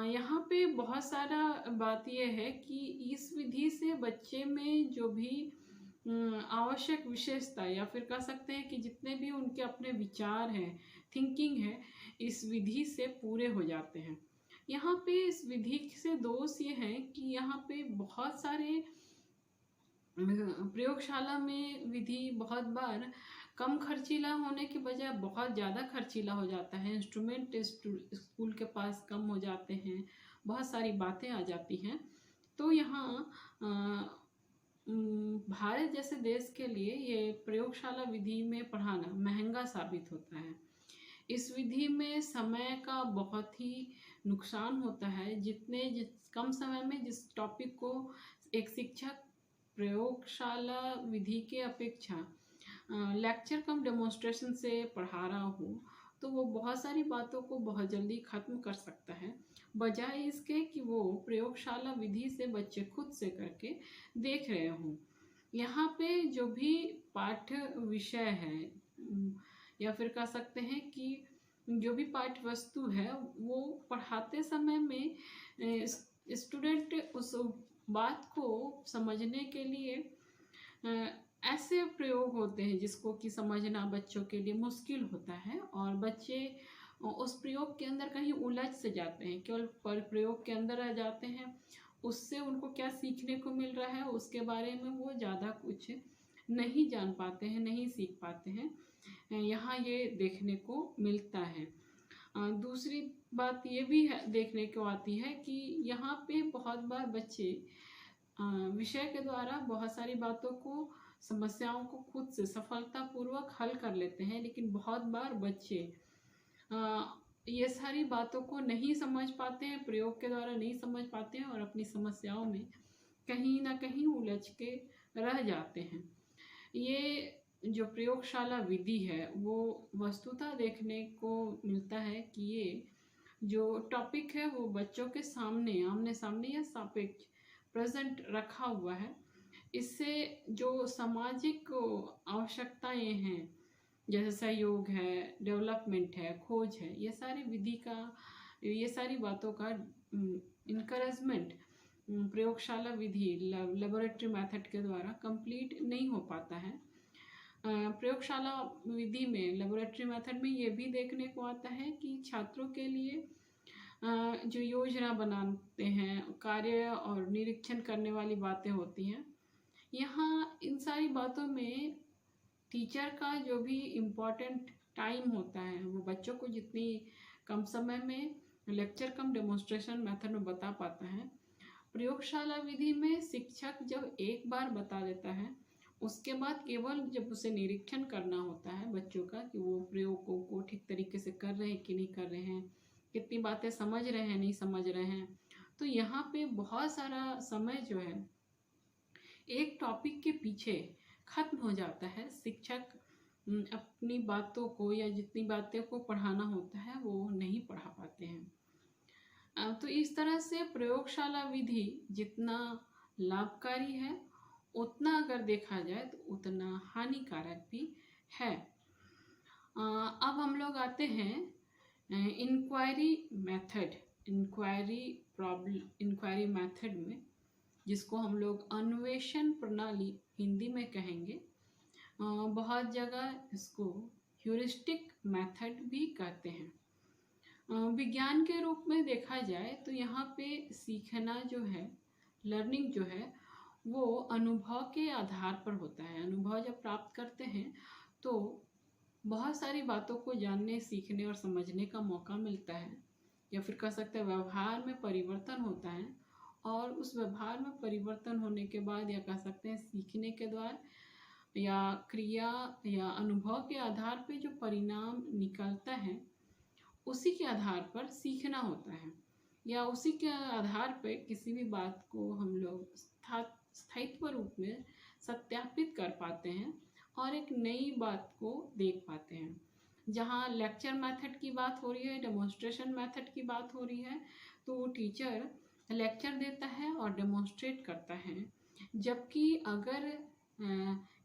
यहाँ पे बहुत सारा बात यह है कि इस विधि से बच्चे में जो भी आवश्यक विशेषता, या फिर कह सकते हैं कि जितने भी उनके अपने विचार हैं, थिंकिंग है, इस विधि से पूरे हो जाते हैं। यहाँ पे इस विधि से दोष ये है कि यहाँ पे बहुत सारे प्रयोगशाला में विधि बहुत बार कम खर्चीला होने के बजाय बहुत ज़्यादा खर्चीला हो जाता है। इंस्ट्रूमेंट स्कूल के पास कम हो जाते हैं, बहुत सारी बातें आ जाती हैं। तो यहाँ भारत जैसे देश के लिए ये प्रयोगशाला विधि में पढ़ाना महंगा साबित होता है। इस विधि में समय का बहुत ही नुकसान होता है। जिस कम समय में जिस टॉपिक को एक शिक्षक प्रयोगशाला विधि के अपेक्षा लेक्चर कम डेमोन्स्ट्रेशन से पढ़ा रहा हो, तो वो बहुत सारी बातों को बहुत जल्दी ख़त्म कर सकता है, बजाय इसके कि वो प्रयोगशाला विधि से बच्चे खुद से करके देख रहे हों। यहाँ पे जो भी पाठ्य विषय है या फिर कह सकते हैं कि जो भी पाठ्य वस्तु है, वो पढ़ाते समय में स्टूडेंट उस बात को समझने के लिए ऐसे प्रयोग होते हैं जिसको कि समझना बच्चों के लिए मुश्किल होता है, और बच्चे उस प्रयोग के अंदर कहीं उलझ से जाते हैं, केवल प्रयोग के अंदर रह जाते हैं। उससे उनको क्या सीखने को मिल रहा है उसके बारे में वो ज़्यादा कुछ नहीं जान पाते हैं, नहीं सीख पाते हैं। यहाँ ये देखने को मिलता है। दूसरी बात ये भी है, देखने को आती है कि यहाँ पे बहुत बार बच्चे विषय के द्वारा बहुत सारी बातों को, समस्याओं को खुद से सफलतापूर्वक हल कर लेते हैं, लेकिन बहुत बार बच्चे ये सारी बातों को नहीं समझ पाते हैं, प्रयोग के द्वारा नहीं समझ पाते हैं और अपनी समस्याओं में कहीं ना कहीं उलझ के रह जाते हैं। ये जो प्रयोगशाला विधि है वो वस्तुतः देखने को मिलता है कि ये जो टॉपिक है वो बच्चों के सामने आमने सामने या सापेक्ष प्रेजेंट रखा हुआ है। इससे जो सामाजिक आवश्यकताएं हैं, जैसे सहयोग है, डेवलपमेंट है, खोज है, ये सारी बातों का इनकरेजमेंट प्रयोगशाला विधि लेबोरेटरी मेथड के द्वारा कंप्लीट नहीं हो पाता है। प्रयोगशाला विधि में, लेबोरेटरी मेथड में ये भी देखने को आता है कि छात्रों के लिए जो योजना बनाते हैं, कार्य और निरीक्षण करने वाली बातें होती हैं, यहाँ इन सारी बातों में टीचर का जो भी इम्पोर्टेंट टाइम होता है वो बच्चों को जितनी कम समय में लेक्चर कम डेमोन्स्ट्रेशन मेथड में बता पाता है, प्रयोगशाला विधि में शिक्षक जब एक बार बता देता है, उसके बाद केवल जब उसे निरीक्षण करना होता है बच्चों का कि वो प्रयोगों को ठीक तरीके से कर रहे हैं कि नहीं कर रहे हैं, कितनी बातें समझ रहे हैं नहीं समझ रहे हैं, तो यहाँ पे बहुत सारा समय जो है एक टॉपिक के पीछे खत्म हो जाता है। शिक्षक अपनी बातों को या जितनी बातें को पढ़ाना होता है वो नहीं पढ़ा पाते हैं। तो इस तरह से प्रयोगशाला विधि जितना लाभकारी है, उतना अगर देखा जाए तो उतना हानिकारक भी है। अब हम लोग आते हैं इंक्वायरी मेथड में, जिसको हम लोग अन्वेषण प्रणाली हिंदी में कहेंगे। बहुत जगह इसको ह्यूरिस्टिक मेथड भी कहते हैं। विज्ञान के रूप में देखा जाए तो यहाँ पे सीखना जो है, लर्निंग जो है, वो अनुभव के आधार पर होता है। अनुभव जब प्राप्त करते हैं तो बहुत सारी बातों को जानने, सीखने और समझने का मौका मिलता है, या फिर कह सकते हैं व्यवहार में परिवर्तन होता है, और उस व्यवहार में परिवर्तन होने के बाद या कह सकते हैं सीखने के द्वारा या क्रिया या अनुभव के आधार पे जो परिणाम निकलता है उसी के आधार पर सीखना होता है, या उसी के आधार पे किसी भी बात को हम लोग स्थायित्व रूप में सत्यापित कर पाते हैं और एक नई बात को देख पाते हैं। जहाँ लेक्चर मेथड की बात हो रही है, डेमोन्स्ट्रेशन मेथड की बात हो रही है, तो वो टीचर लेक्चर देता है और डेमोन्स्ट्रेट करता है, जबकि अगर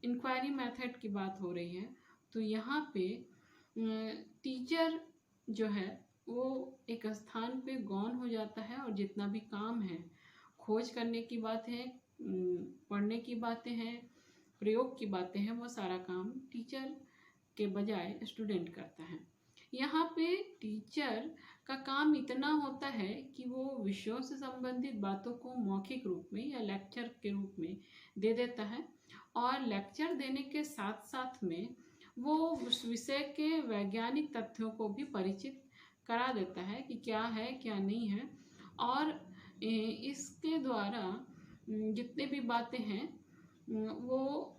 इंक्वायरी मेथड की बात हो रही है तो यहाँ पे टीचर जो है वो एक स्थान पे गौण हो जाता है, और जितना भी काम है, खोज करने की बात है, पढ़ने की बातें हैं, प्रयोग की बातें हैं, वो सारा काम टीचर के बजाय स्टूडेंट करता है। यहाँ पे टीचर का काम इतना होता है कि वो विषयों से संबंधित बातों को मौखिक रूप में या लेक्चर के रूप में दे देता है, और लेक्चर देने के साथ साथ में वो उस विषय के वैज्ञानिक तथ्यों को भी परिचित करा देता है कि क्या है क्या नहीं है। और इसके द्वारा जितने भी बातें हैं वो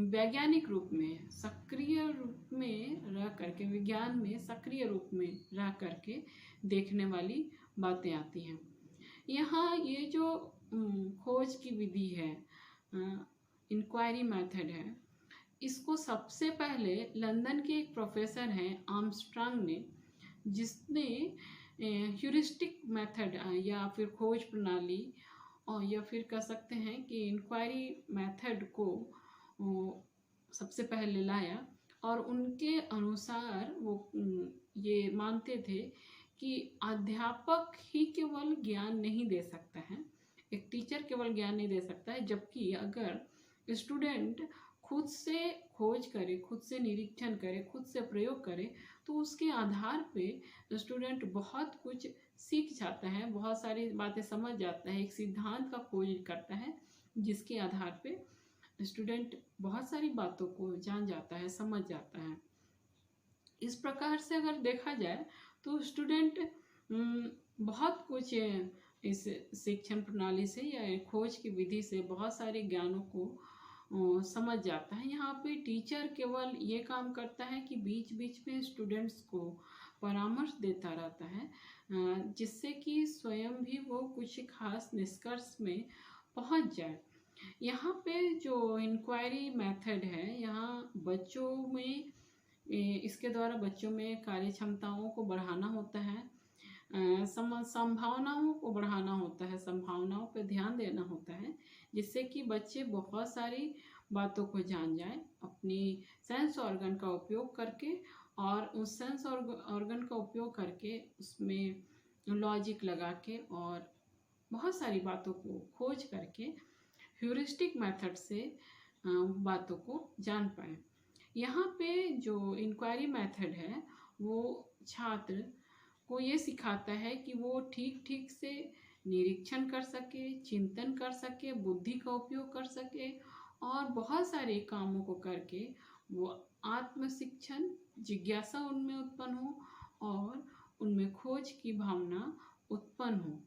वैज्ञानिक रूप में सक्रिय रूप में रह करके, विज्ञान में सक्रिय रूप में रह करके देखने वाली बातें आती हैं। यहाँ ये जो खोज की विधि है, इंक्वायरी मेथड है, इसको सबसे पहले लंदन के एक प्रोफेसर हैं आर्मस्ट्रांग ने, जिसने ह्यूरिस्टिक मेथड या फिर खोज प्रणाली, और या फिर कह सकते हैं कि इंक्वायरी मेथड को सबसे पहले लाया। और उनके अनुसार वो ये मानते थे कि अध्यापक ही केवल ज्ञान नहीं दे सकता है, एक टीचर केवल ज्ञान नहीं दे सकता है, जबकि अगर स्टूडेंट खुद से खोज करे, खुद से निरीक्षण करे, खुद से प्रयोग करे, तो उसके आधार पे स्टूडेंट बहुत कुछ सीख जाता है, बहुत सारी बातें समझ जाता है, एक सिद्धांत का खोज करता है, जिसके आधार पे स्टूडेंट बहुत सारी बातों को जान जाता है, समझ जाता है। इस प्रकार से अगर देखा जाए तो स्टूडेंट बहुत कुछ इस शिक्षण प्रणाली से या खोज की विधि से बहुत सारे ज्ञानों को समझ जाता है। यहाँ पे टीचर केवल ये काम करता है कि बीच बीच में स्टूडेंट्स को परामर्श देता रहता है, जिससे कि स्वयं भी वो कुछ खास निष्कर्ष में पहुँच जाए। यहाँ पे जो इंक्वायरी मेथड है, यहाँ बच्चों में इसके द्वारा बच्चों में कार्य क्षमताओं को बढ़ाना होता है, संभावनाओं को बढ़ाना होता है, संभावनाओं पर ध्यान देना होता है, जिससे कि बच्चे बहुत सारी बातों को जान जाएं अपनी सेंस ऑर्गन का उपयोग करके, और उस सेंस ऑर्गन का उपयोग करके उसमें लॉजिक लगा के और बहुत सारी बातों को खोज करके ह्यूरिस्टिक मेथड से बातों को जान पाए। यहाँ पे जो इंक्वायरी मेथड है वो छात्र को ये सिखाता है कि वो ठीक ठीक से निरीक्षण कर सके, चिंतन कर सके, बुद्धि का उपयोग कर सके, और बहुत सारे कामों को करके वो आत्मशिक्षण, जिज्ञासा उनमें उत्पन्न हो और उनमें खोज की भावना उत्पन्न हो।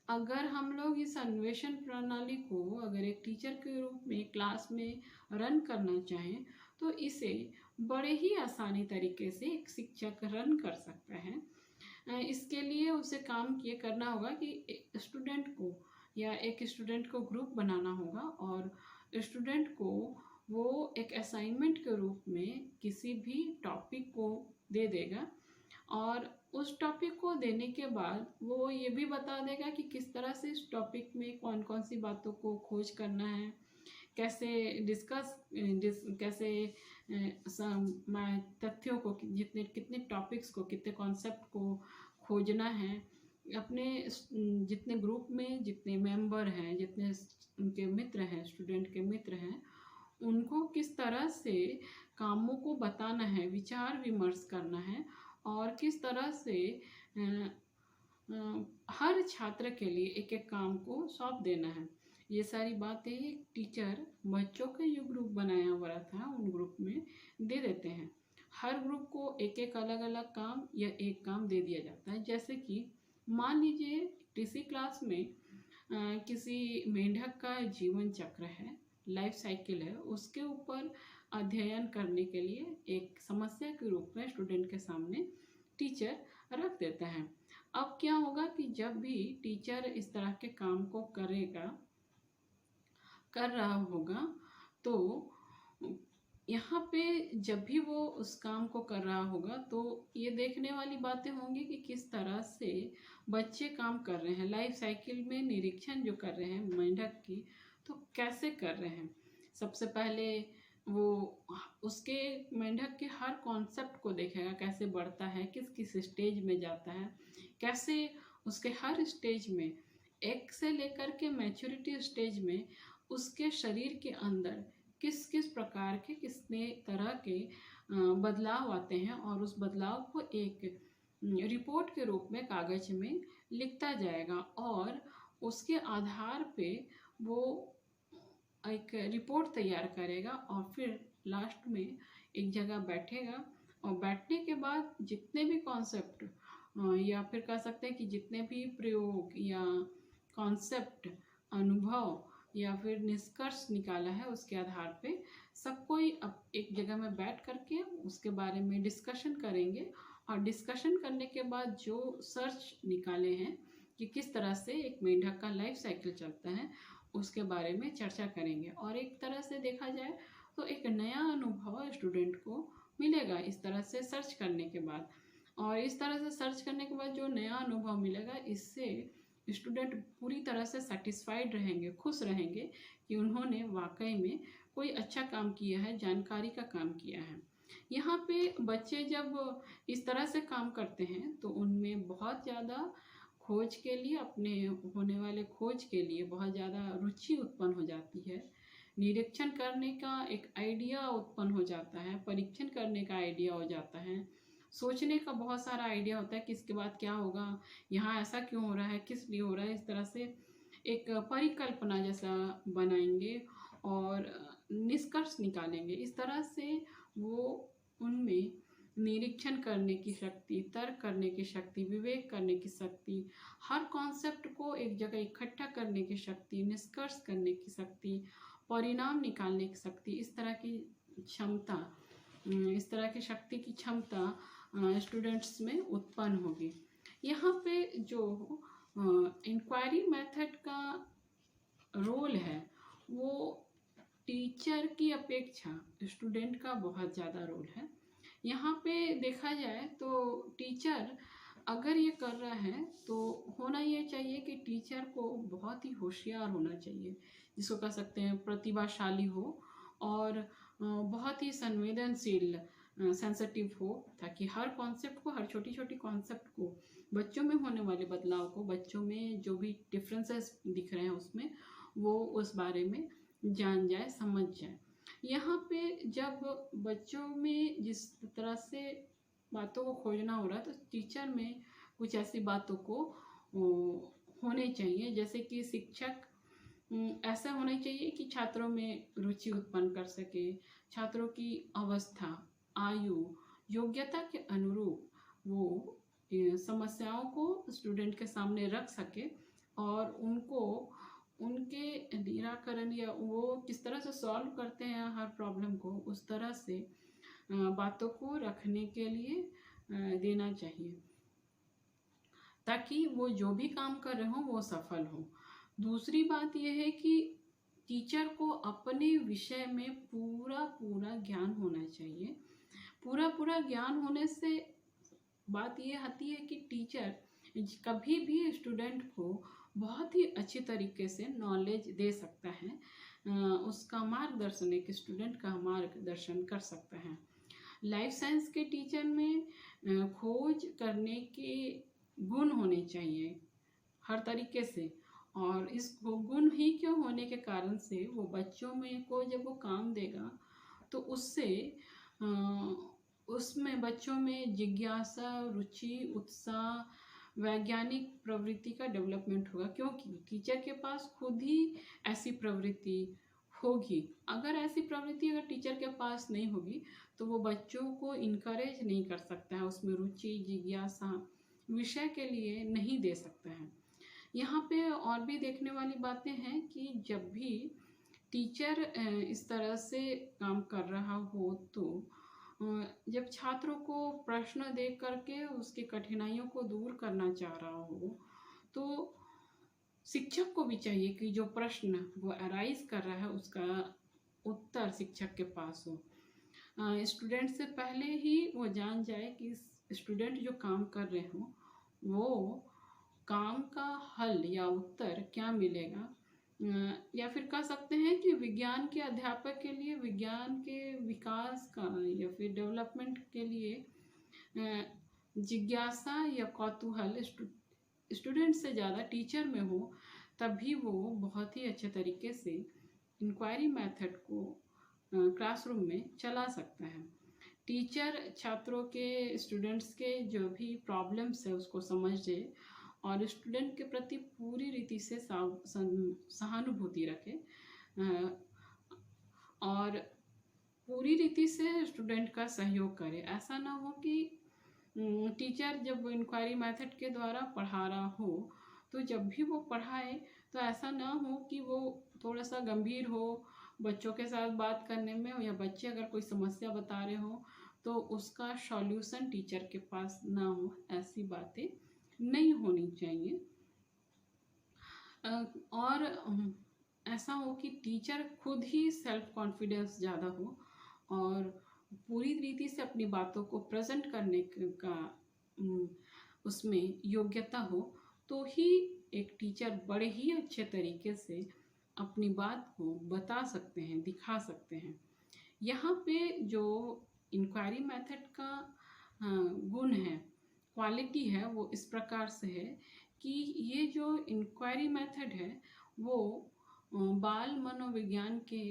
अगर हम लोग इस अन्वेषण प्रणाली को अगर एक टीचर के रूप में क्लास में रन करना चाहें तो इसे बड़े ही आसानी तरीके से एक शिक्षक रन कर सकता है। इसके लिए उसे काम ये करना होगा कि स्टूडेंट को या एक स्टूडेंट को ग्रुप बनाना होगा, और स्टूडेंट को वो एक असाइनमेंट के रूप में किसी भी टॉपिक को दे देगा, और उस टॉपिक को देने के बाद वो ये भी बता देगा कि किस तरह से इस टॉपिक में कौन कौन सी बातों को खोज करना है, कैसे कैसे तथ्यों को, जितने कितने टॉपिक्स को, कितने कॉन्सेप्ट को खोजना है, अपने जितने ग्रुप में जितने मेंबर हैं, जितने उनके मित्र हैं, स्टूडेंट के मित्र हैं, उनको किस तरह से कामों को बताना है, विचार विमर्श करना है, और किस तरह से हर छात्र के लिए एक एक काम को सौंप देना है। ये सारी बातें एक टीचर बच्चों के जो ग्रुप बनाया हुआ था उन ग्रुप में दे देते हैं। हर ग्रुप को एक एक अलग अलग काम या एक काम दे दिया जाता है। जैसे कि मान लीजिए किसी क्लास में किसी मेंढक का जीवन चक्र है, लाइफ साइकिल है, उसके ऊपर अध्ययन करने के लिए एक समस्या के रूप में स्टूडेंट के सामने टीचर रख देता है। अब क्या होगा कि जब भी टीचर इस तरह के काम को कर रहा होगा, तो यहाँ पे जब भी वो उस काम को कर रहा होगा तो ये देखने वाली बातें होंगी कि किस तरह से बच्चे काम कर रहे हैं, लाइफ साइकिल में निरीक्षण जो कर रहे हैं मेंढक की, तो कैसे कर रहे हैं। सबसे पहले वो उसके मेंढक के हर कॉन्सेप्ट को देखेगा, कैसे बढ़ता है, किस किस स्टेज में जाता है, कैसे उसके हर स्टेज में, एक से लेकर के मैच्योरिटी स्टेज में उसके शरीर के अंदर किस किस प्रकार के कितने तरह के बदलाव आते हैं और उस बदलाव को एक रिपोर्ट के रूप में कागज में लिखता जाएगा और उसके आधार पे वो एक रिपोर्ट तैयार करेगा और फिर लास्ट में एक जगह बैठेगा और बैठने के बाद जितने भी कॉन्सेप्ट या फिर कह सकते हैं कि जितने भी प्रयोग या कॉन्सेप्ट अनुभव या फिर निष्कर्ष निकाला है उसके आधार पे सब कोई अब एक जगह में बैठ करके उसके बारे में डिस्कशन करेंगे और डिस्कशन करने के बाद जो सर्च निकाले हैं कि किस तरह से एक मेंढक का लाइफ साइकिल चलता है उसके बारे में चर्चा करेंगे और एक तरह से देखा जाए तो एक नया अनुभव स्टूडेंट को मिलेगा इस तरह से सर्च करने के बाद। और इस तरह से सर्च करने के बाद जो नया अनुभव मिलेगा इससे स्टूडेंट पूरी तरह से सेटिस्फाइड रहेंगे, खुश रहेंगे कि उन्होंने वाकई में कोई अच्छा काम किया है, जानकारी का काम किया है। यहाँ पे बच्चे जब इस तरह से काम करते हैं तो उनमें बहुत ज़्यादा खोज के लिए, अपने होने वाले खोज के लिए बहुत ज़्यादा रुचि उत्पन्न हो जाती है। निरीक्षण करने का एक आइडिया उत्पन्न हो जाता है, परीक्षण करने का आइडिया हो जाता है, सोचने का बहुत सारा आइडिया होता है कि इसके बाद क्या होगा, यहाँ ऐसा क्यों हो रहा है, किस लिए हो रहा है। इस तरह से एक परिकल्पना जैसा बनाएंगे और निष्कर्ष निकालेंगे। इस तरह से वो उनमें निरीक्षण करने की शक्ति, तर्क करने की शक्ति, विवेक करने की शक्ति, हर कॉन्सेप्ट को एक जगह इकट्ठा करने की शक्ति, निष्कर्ष करने की शक्ति, परिणाम निकालने की शक्ति, इस तरह की क्षमता, इस तरह की शक्ति की क्षमता स्टूडेंट्स में उत्पन्न होगी। यहाँ पे जो इंक्वायरी मेथड का रोल है वो टीचर की अपेक्षा स्टूडेंट का बहुत ज़्यादा रोल है। यहाँ पे देखा जाए तो टीचर अगर ये कर रहा है तो होना ये चाहिए कि टीचर को बहुत ही होशियार होना चाहिए, जिसको कह सकते हैं प्रतिभाशाली हो और बहुत ही संवेदनशील, सेंसिटिव हो, ताकि हर कॉन्सेप्ट को, हर छोटी छोटी कॉन्सेप्ट को, बच्चों में होने वाले बदलाव को, बच्चों में जो भी डिफरेंसेस दिख रहे हैं उसमें वो उस बारे में जान जाए, समझ जाए। यहाँ पे जब बच्चों में जिस तरह से बातों को खोजना हो रहा है तो टीचर में कुछ ऐसी बातों को होने चाहिए, जैसे कि शिक्षक ऐसा होना चाहिए कि छात्रों में रुचि उत्पन्न कर सके, छात्रों की अवस्था, आयु, योग्यता के अनुरूप वो समस्याओं को स्टूडेंट के सामने रख सके और उनको उनके निराकरण या वो किस तरह से सॉल्व करते हैं हर प्रॉब्लम को, उस तरह से बातों को रखने के लिए देना चाहिए, ताकि वो जो भी काम कर रहे हो वो सफल हो। दूसरी बात यह है कि टीचर को अपने विषय में पूरा पूरा ज्ञान होना चाहिए। पूरा पूरा ज्ञान होने से बात ये आती है कि टीचर कभी भी स्टूडेंट को बहुत ही अच्छी तरीके से नॉलेज दे सकता है, उसका मार्गदर्शन, एक स्टूडेंट का मार्गदर्शन कर सकता है। लाइफ साइंस के टीचर में खोज करने के गुण होने चाहिए हर तरीके से, और इस गुण ही क्यों होने के कारण से वो बच्चों में को जब वो काम देगा तो उससे उसमें बच्चों में जिज्ञासा, रुचि, उत्साह, वैज्ञानिक प्रवृत्ति का डेवलपमेंट होगा, क्योंकि टीचर के पास खुद ही ऐसी प्रवृत्ति होगी। अगर ऐसी प्रवृत्ति अगर टीचर के पास नहीं होगी तो वो बच्चों को इनकरेज नहीं कर सकता है, उसमें रुचि, जिज्ञासा विषय के लिए नहीं दे सकता है। यहाँ पे और भी देखने वाली बातें हैं कि जब भी टीचर इस तरह से काम कर रहा हो तो जब छात्रों को प्रश्न दे करके उसकी कठिनाइयों को दूर करना चाह रहा हो तो शिक्षक को भी चाहिए कि जो प्रश्न वो अराइज कर रहा है उसका उत्तर शिक्षक के पास हो। स्टूडेंट से पहले ही वो जान जाए कि स्टूडेंट जो काम कर रहे हो वो काम का हल या उत्तर क्या मिलेगा। या फिर कह सकते हैं कि विज्ञान के अध्यापक के लिए विज्ञान के विकास का या फिर डेवलपमेंट के लिए जिज्ञासा या कौतूहल स्टूडेंट से ज़्यादा टीचर में हो, तभी वो बहुत ही अच्छे तरीके से इंक्वायरी मेथड को क्लासरूम में चला सकता है। टीचर छात्रों के, स्टूडेंट्स के जो भी प्रॉब्लम्स है उसको समझे और स्टूडेंट के प्रति पूरी रीति से सहानुभूति रखे, और पूरी रीति से स्टूडेंट का सहयोग करे। ऐसा ना हो कि टीचर जब इंक्वायरी मेथड के द्वारा पढ़ा रहा हो तो जब भी वो पढ़ाए तो ऐसा ना हो कि वो थोड़ा सा गंभीर हो बच्चों के साथ बात करने में, या बच्चे अगर कोई समस्या बता रहे हो तो उसका सॉल्यूशन टीचर के पास ना हो। ऐसी बातें नहीं होनी चाहिए। और ऐसा हो कि टीचर खुद ही सेल्फ कॉन्फिडेंस ज़्यादा हो और पूरी रीति से अपनी बातों को प्रेजेंट करने का उसमें योग्यता हो, तो ही एक टीचर बड़े ही अच्छे तरीके से अपनी बात को बता सकते हैं, दिखा सकते हैं। यहाँ पे जो इंक्वायरी मेथड का गुण है, क्वालिटी है, वो इस प्रकार से है कि ये जो इंक्वायरी मेथड है वो बाल मनोविज्ञान के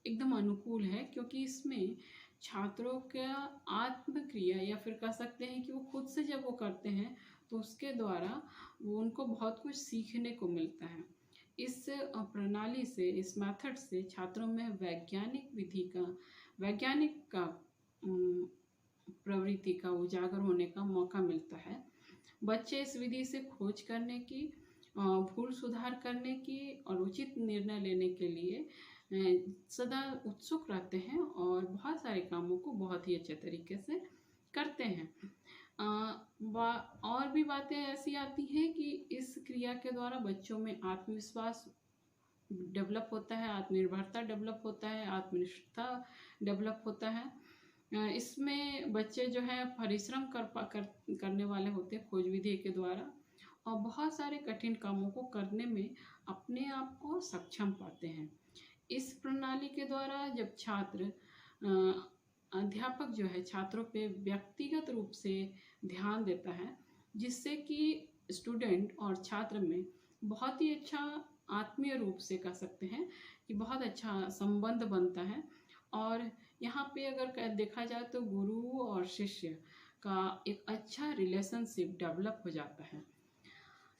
एकदम अनुकूल है, क्योंकि इसमें छात्रों का आत्मक्रिया, या फिर कह सकते हैं कि वो खुद से जब वो करते हैं तो उसके द्वारा वो उनको बहुत कुछ सीखने को मिलता है। इस प्रणाली से, इस मेथड से छात्रों में वैज्ञानिक का प्रवृत्ति का उजागर होने का मौका मिलता है। बच्चे इस विधि से खोज करने की, भूल सुधार करने की और उचित निर्णय लेने के लिए सदा उत्सुक रहते हैं और बहुत सारे कामों को बहुत ही अच्छे तरीके से करते हैं। और भी बातें ऐसी आती हैं कि इस क्रिया के द्वारा बच्चों में आत्मविश्वास डेवलप होता है, आत्मनिर्भरता डेवलप होता है, आत्मनिष्ठता डेवलप होता है। इसमें बच्चे जो हैं परिश्रम करने वाले होते हैं खोज विधि के द्वारा, और बहुत सारे कठिन कामों को करने में अपने आप को सक्षम पाते हैं। इस प्रणाली के द्वारा जब छात्र अध्यापक जो है छात्रों पे व्यक्तिगत रूप से ध्यान देता है, जिससे कि स्टूडेंट और छात्र में बहुत ही अच्छा, आत्मीय रूप से कह सकते हैं कि बहुत अच्छा संबंध बनता है। और यहाँ पे अगर देखा जाए तो गुरु और शिष्य का एक अच्छा रिलेशनशिप डेवलप हो जाता है।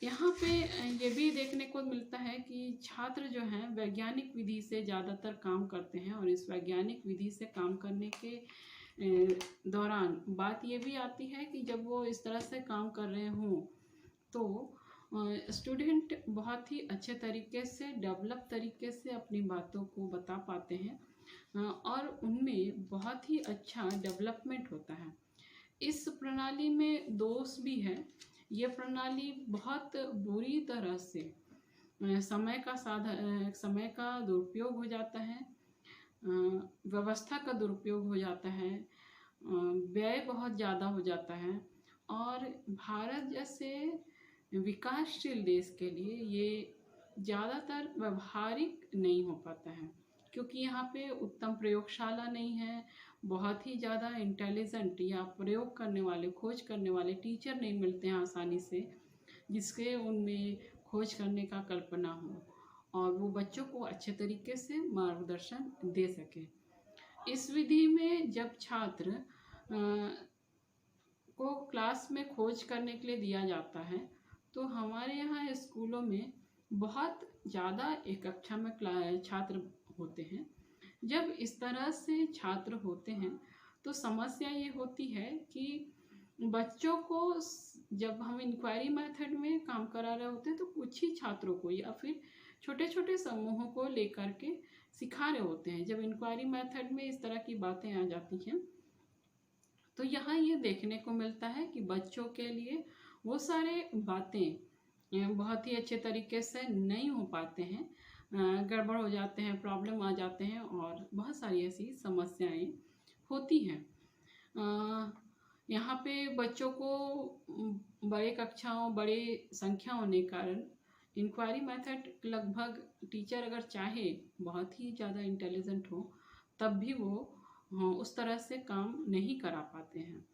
यहाँ पे ये भी देखने को मिलता है कि छात्र जो हैं वैज्ञानिक विधि से ज़्यादातर काम करते हैं, और इस वैज्ञानिक विधि से काम करने के दौरान बात ये भी आती है कि जब वो इस तरह से काम कर रहे हों तो स्टूडेंट बहुत ही अच्छे तरीके से, डेवलप तरीके से अपनी बातों को बता पाते हैं और उनमें बहुत ही अच्छा डेवलपमेंट होता है। इस प्रणाली में दोष भी है। ये प्रणाली बहुत बुरी तरह से समय का दुरुपयोग हो जाता है, व्यवस्था का दुरुपयोग हो जाता है, व्यय बहुत ज़्यादा हो जाता है, और भारत जैसे विकासशील देश के लिए ये ज़्यादातर व्यवहारिक नहीं हो पाता है, क्योंकि यहाँ पे उत्तम प्रयोगशाला नहीं है, बहुत ही ज़्यादा इंटेलिजेंट या प्रयोग करने वाले, खोज करने वाले टीचर नहीं मिलते हैं आसानी से, जिसके उनमें खोज करने का कल्पना हो और वो बच्चों को अच्छे तरीके से मार्गदर्शन दे सके। इस विधि में जब छात्र को क्लास में खोज करने के लिए दिया जाता है तो हमारे यहाँ स्कूलों में बहुत ज़्यादा एक कक्षा में छात्र होते हैं। जब इस तरह से छात्र होते हैं तो समस्या ये होती है कि बच्चों को जब हम इंक्वायरी मेथड में काम करा रहे होते हैं तो कुछ ही छात्रों को या फिर छोटे छोटे समूहों को लेकर के सिखा रहे होते हैं। जब इंक्वायरी मेथड में इस तरह की बातें आ जाती हैं तो यहाँ ये देखने को मिलता है कि बच्चों के लिए वो सारे बातें बहुत ही अच्छे तरीके से नहीं हो पाते हैं, गड़बड़ हो जाते हैं, प्रॉब्लम आ जाते हैं और बहुत सारी ऐसी समस्याएं होती हैं। यहाँ पे बच्चों को बड़े कक्षाओं, बड़े संख्या होने के कारण इंक्वायरी मेथड लगभग टीचर अगर चाहे, बहुत ही ज़्यादा इंटेलिजेंट हो, तब भी वो उस तरह से काम नहीं करा पाते हैं।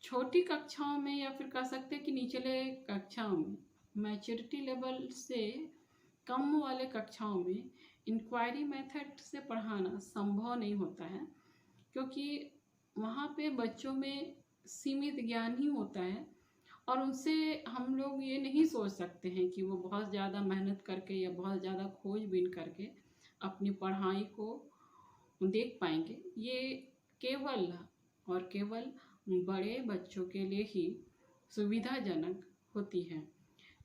छोटी कक्षाओं में या फिर कह सकते हैं कि निचले कक्षाओं में, मैच्योरिटी लेवल से कम वाले कक्षाओं में इंक्वायरी मेथड से पढ़ाना संभव नहीं होता है, क्योंकि वहाँ पे बच्चों में सीमित ज्ञान ही होता है और उनसे हम लोग ये नहीं सोच सकते हैं कि वो बहुत ज़्यादा मेहनत करके या बहुत ज़्यादा खोजबीन करके अपनी पढ़ाई को देख पाएंगे। ये केवल और केवल बड़े बच्चों के लिए ही सुविधाजनक होती है।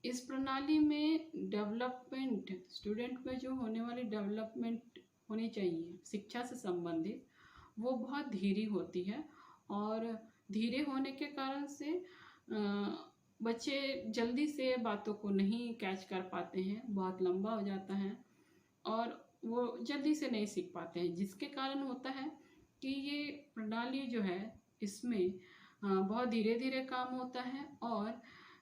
इस प्रणाली में डेवलपमेंट, स्टूडेंट में जो होने वाली डेवलपमेंट होनी चाहिए शिक्षा से संबंधित, वो बहुत धीरे होती है और धीरे होने के कारण से बच्चे जल्दी से बातों को नहीं कैच कर पाते हैं, बहुत लंबा हो जाता है और वो जल्दी से नहीं सीख पाते हैं, जिसके कारण होता है कि ये प्रणाली जो है इसमें बहुत धीरे धीरे काम होता है और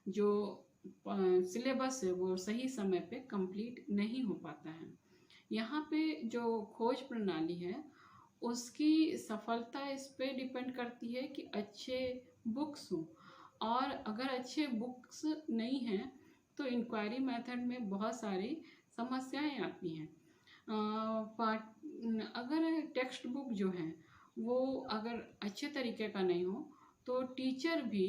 जो सिलेबस है वो सही समय पे कंप्लीट नहीं हो पाता है। यहाँ पे जो खोज प्रणाली है उसकी सफलता इस पे डिपेंड करती है कि अच्छे बुक्स हों, और अगर अच्छे बुक्स नहीं हैं तो इंक्वायरी मेथड में बहुत सारी समस्याएं आती हैं। अगर टेक्स्ट बुक जो है वो अगर अच्छे तरीके का नहीं हो तो टीचर भी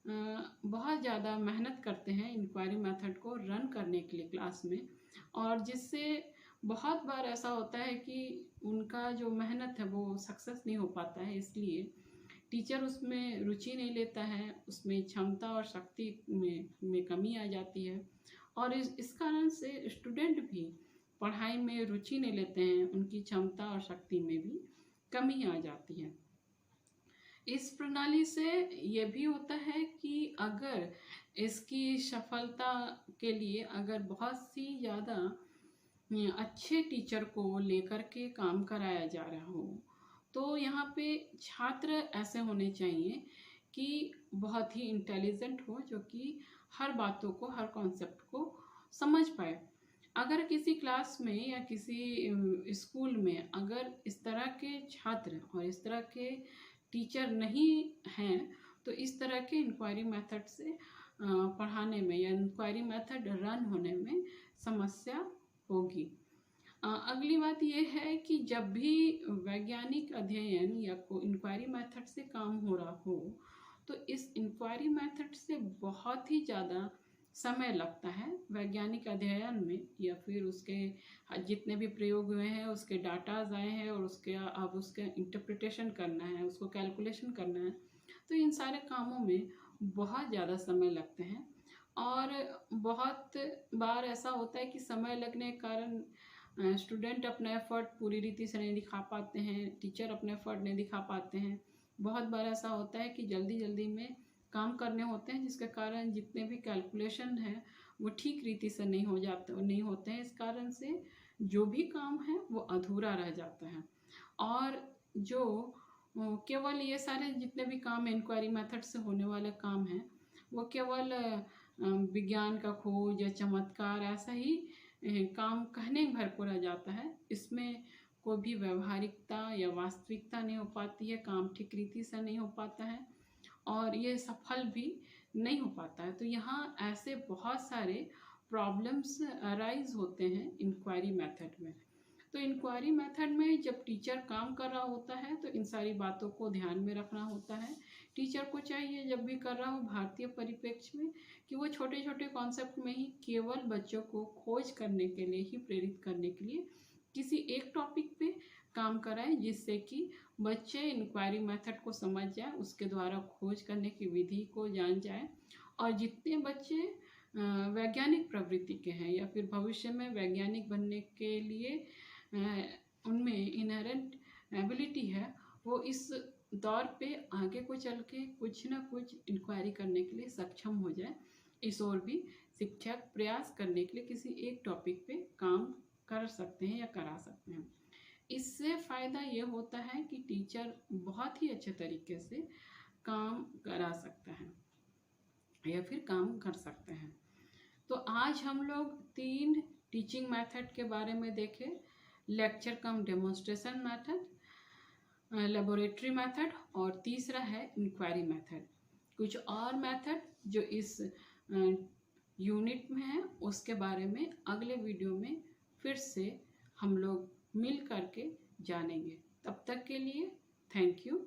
बहुत ज़्यादा मेहनत करते हैं इंक्वायरी मेथड को रन करने के लिए क्लास में, और जिससे बहुत बार ऐसा होता है कि उनका जो मेहनत है वो सक्सेस नहीं हो पाता है, इसलिए टीचर उसमें रुचि नहीं लेता है, उसमें क्षमता और शक्ति में कमी आ जाती है और इस कारण से स्टूडेंट भी पढ़ाई में रुचि नहीं लेते हैं, उनकी क्षमता और शक्ति में भी कमी आ जाती है। इस प्रणाली से ये भी होता है कि अगर इसकी सफलता के लिए अगर बहुत सी ज़्यादा अच्छे टीचर को लेकर के काम कराया जा रहा हो तो यहाँ पे छात्र ऐसे होने चाहिए कि बहुत ही इंटेलिजेंट हो, जो कि हर बातों को, हर कॉन्सेप्ट को समझ पाए। अगर किसी क्लास में या किसी स्कूल में अगर इस तरह के छात्र और इस तरह के टीचर नहीं हैं तो इस तरह के इंक्वायरी मेथड से पढ़ाने में या इंक्वायरी मेथड रन होने में समस्या होगी। अगली बात यह है कि जब भी वैज्ञानिक अध्ययन या इंक्वायरी मेथड से काम हो रहा हो तो इस इंक्वायरी मेथड से बहुत ही ज़्यादा समय लगता है वैज्ञानिक अध्ययन में, या फिर उसके जितने भी प्रयोग हुए हैं उसके डाटाज आए हैं और उसके अब उसका इंटरप्रिटेशन करना है, उसको कैलकुलेशन करना है, तो इन सारे कामों में बहुत ज़्यादा समय लगते हैं। और बहुत बार ऐसा होता है कि समय लगने के कारण स्टूडेंट अपना एफर्ट पूरी रीति से नहीं दिखा पाते हैं, टीचर अपने एफर्ट नहीं दिखा पाते हैं। बहुत बार ऐसा होता है कि जल्दी जल्दी में काम करने होते हैं जिसके कारण जितने भी कैलकुलेशन है वो ठीक रीति से नहीं होते हैं। इस कारण से जो भी काम है वो अधूरा रह जाता है और जो केवल ये सारे जितने भी काम इंक्वायरी मेथड से होने वाले काम हैं वो केवल विज्ञान का खोज या चमत्कार ऐसा ही काम कहने भर को रह जाता है। इसमें कोई भी व्यवहारिकता या वास्तविकता नहीं हो पाती है, काम ठीक रीति से नहीं हो पाता है और ये सफल भी नहीं हो पाता है। तो यहाँ ऐसे बहुत सारे प्रॉब्लम्स अराइज होते हैं इंक्वायरी मेथड में। तो इंक्वायरी मेथड में जब टीचर काम कर रहा होता है तो इन सारी बातों को ध्यान में रखना होता है। टीचर को चाहिए जब भी कर रहा हो भारतीय परिप्रेक्ष्य में कि वो छोटे छोटे कॉन्सेप्ट में ही केवल बच्चों को खोज करने के लिए ही प्रेरित करने के लिए किसी एक टॉपिक पे काम कराए, जिससे कि बच्चे इंक्वायरी मेथड को समझ जाए, उसके द्वारा खोज करने की विधि को जान जाए। और जितने बच्चे वैज्ञानिक प्रवृत्ति के हैं या फिर भविष्य में वैज्ञानिक बनने के लिए उनमें इनहेरेंट एबिलिटी है, वो इस दौर पे आगे को चल के कुछ ना कुछ इंक्वायरी करने के लिए सक्षम हो जाए। इस ओर भी शिक्षक प्रयास करने के लिए किसी एक टॉपिक पे काम कर सकते हैं या करा सकते हैं। इससे फ़ायदा ये होता है कि टीचर बहुत ही अच्छे तरीके से काम करा सकता है या फिर काम कर सकते हैं। तो आज हम लोग 3 टीचिंग मेथड के बारे में देखे। Lecture cum demonstration method, laboratory method और तीसरा है इंक्वायरी मेथड। कुछ और मेथड जो इस यूनिट में है उसके बारे में अगले वीडियो में फिर से हम लोग मिल करके जानेंगे। तब तक के लिए थैंक यू।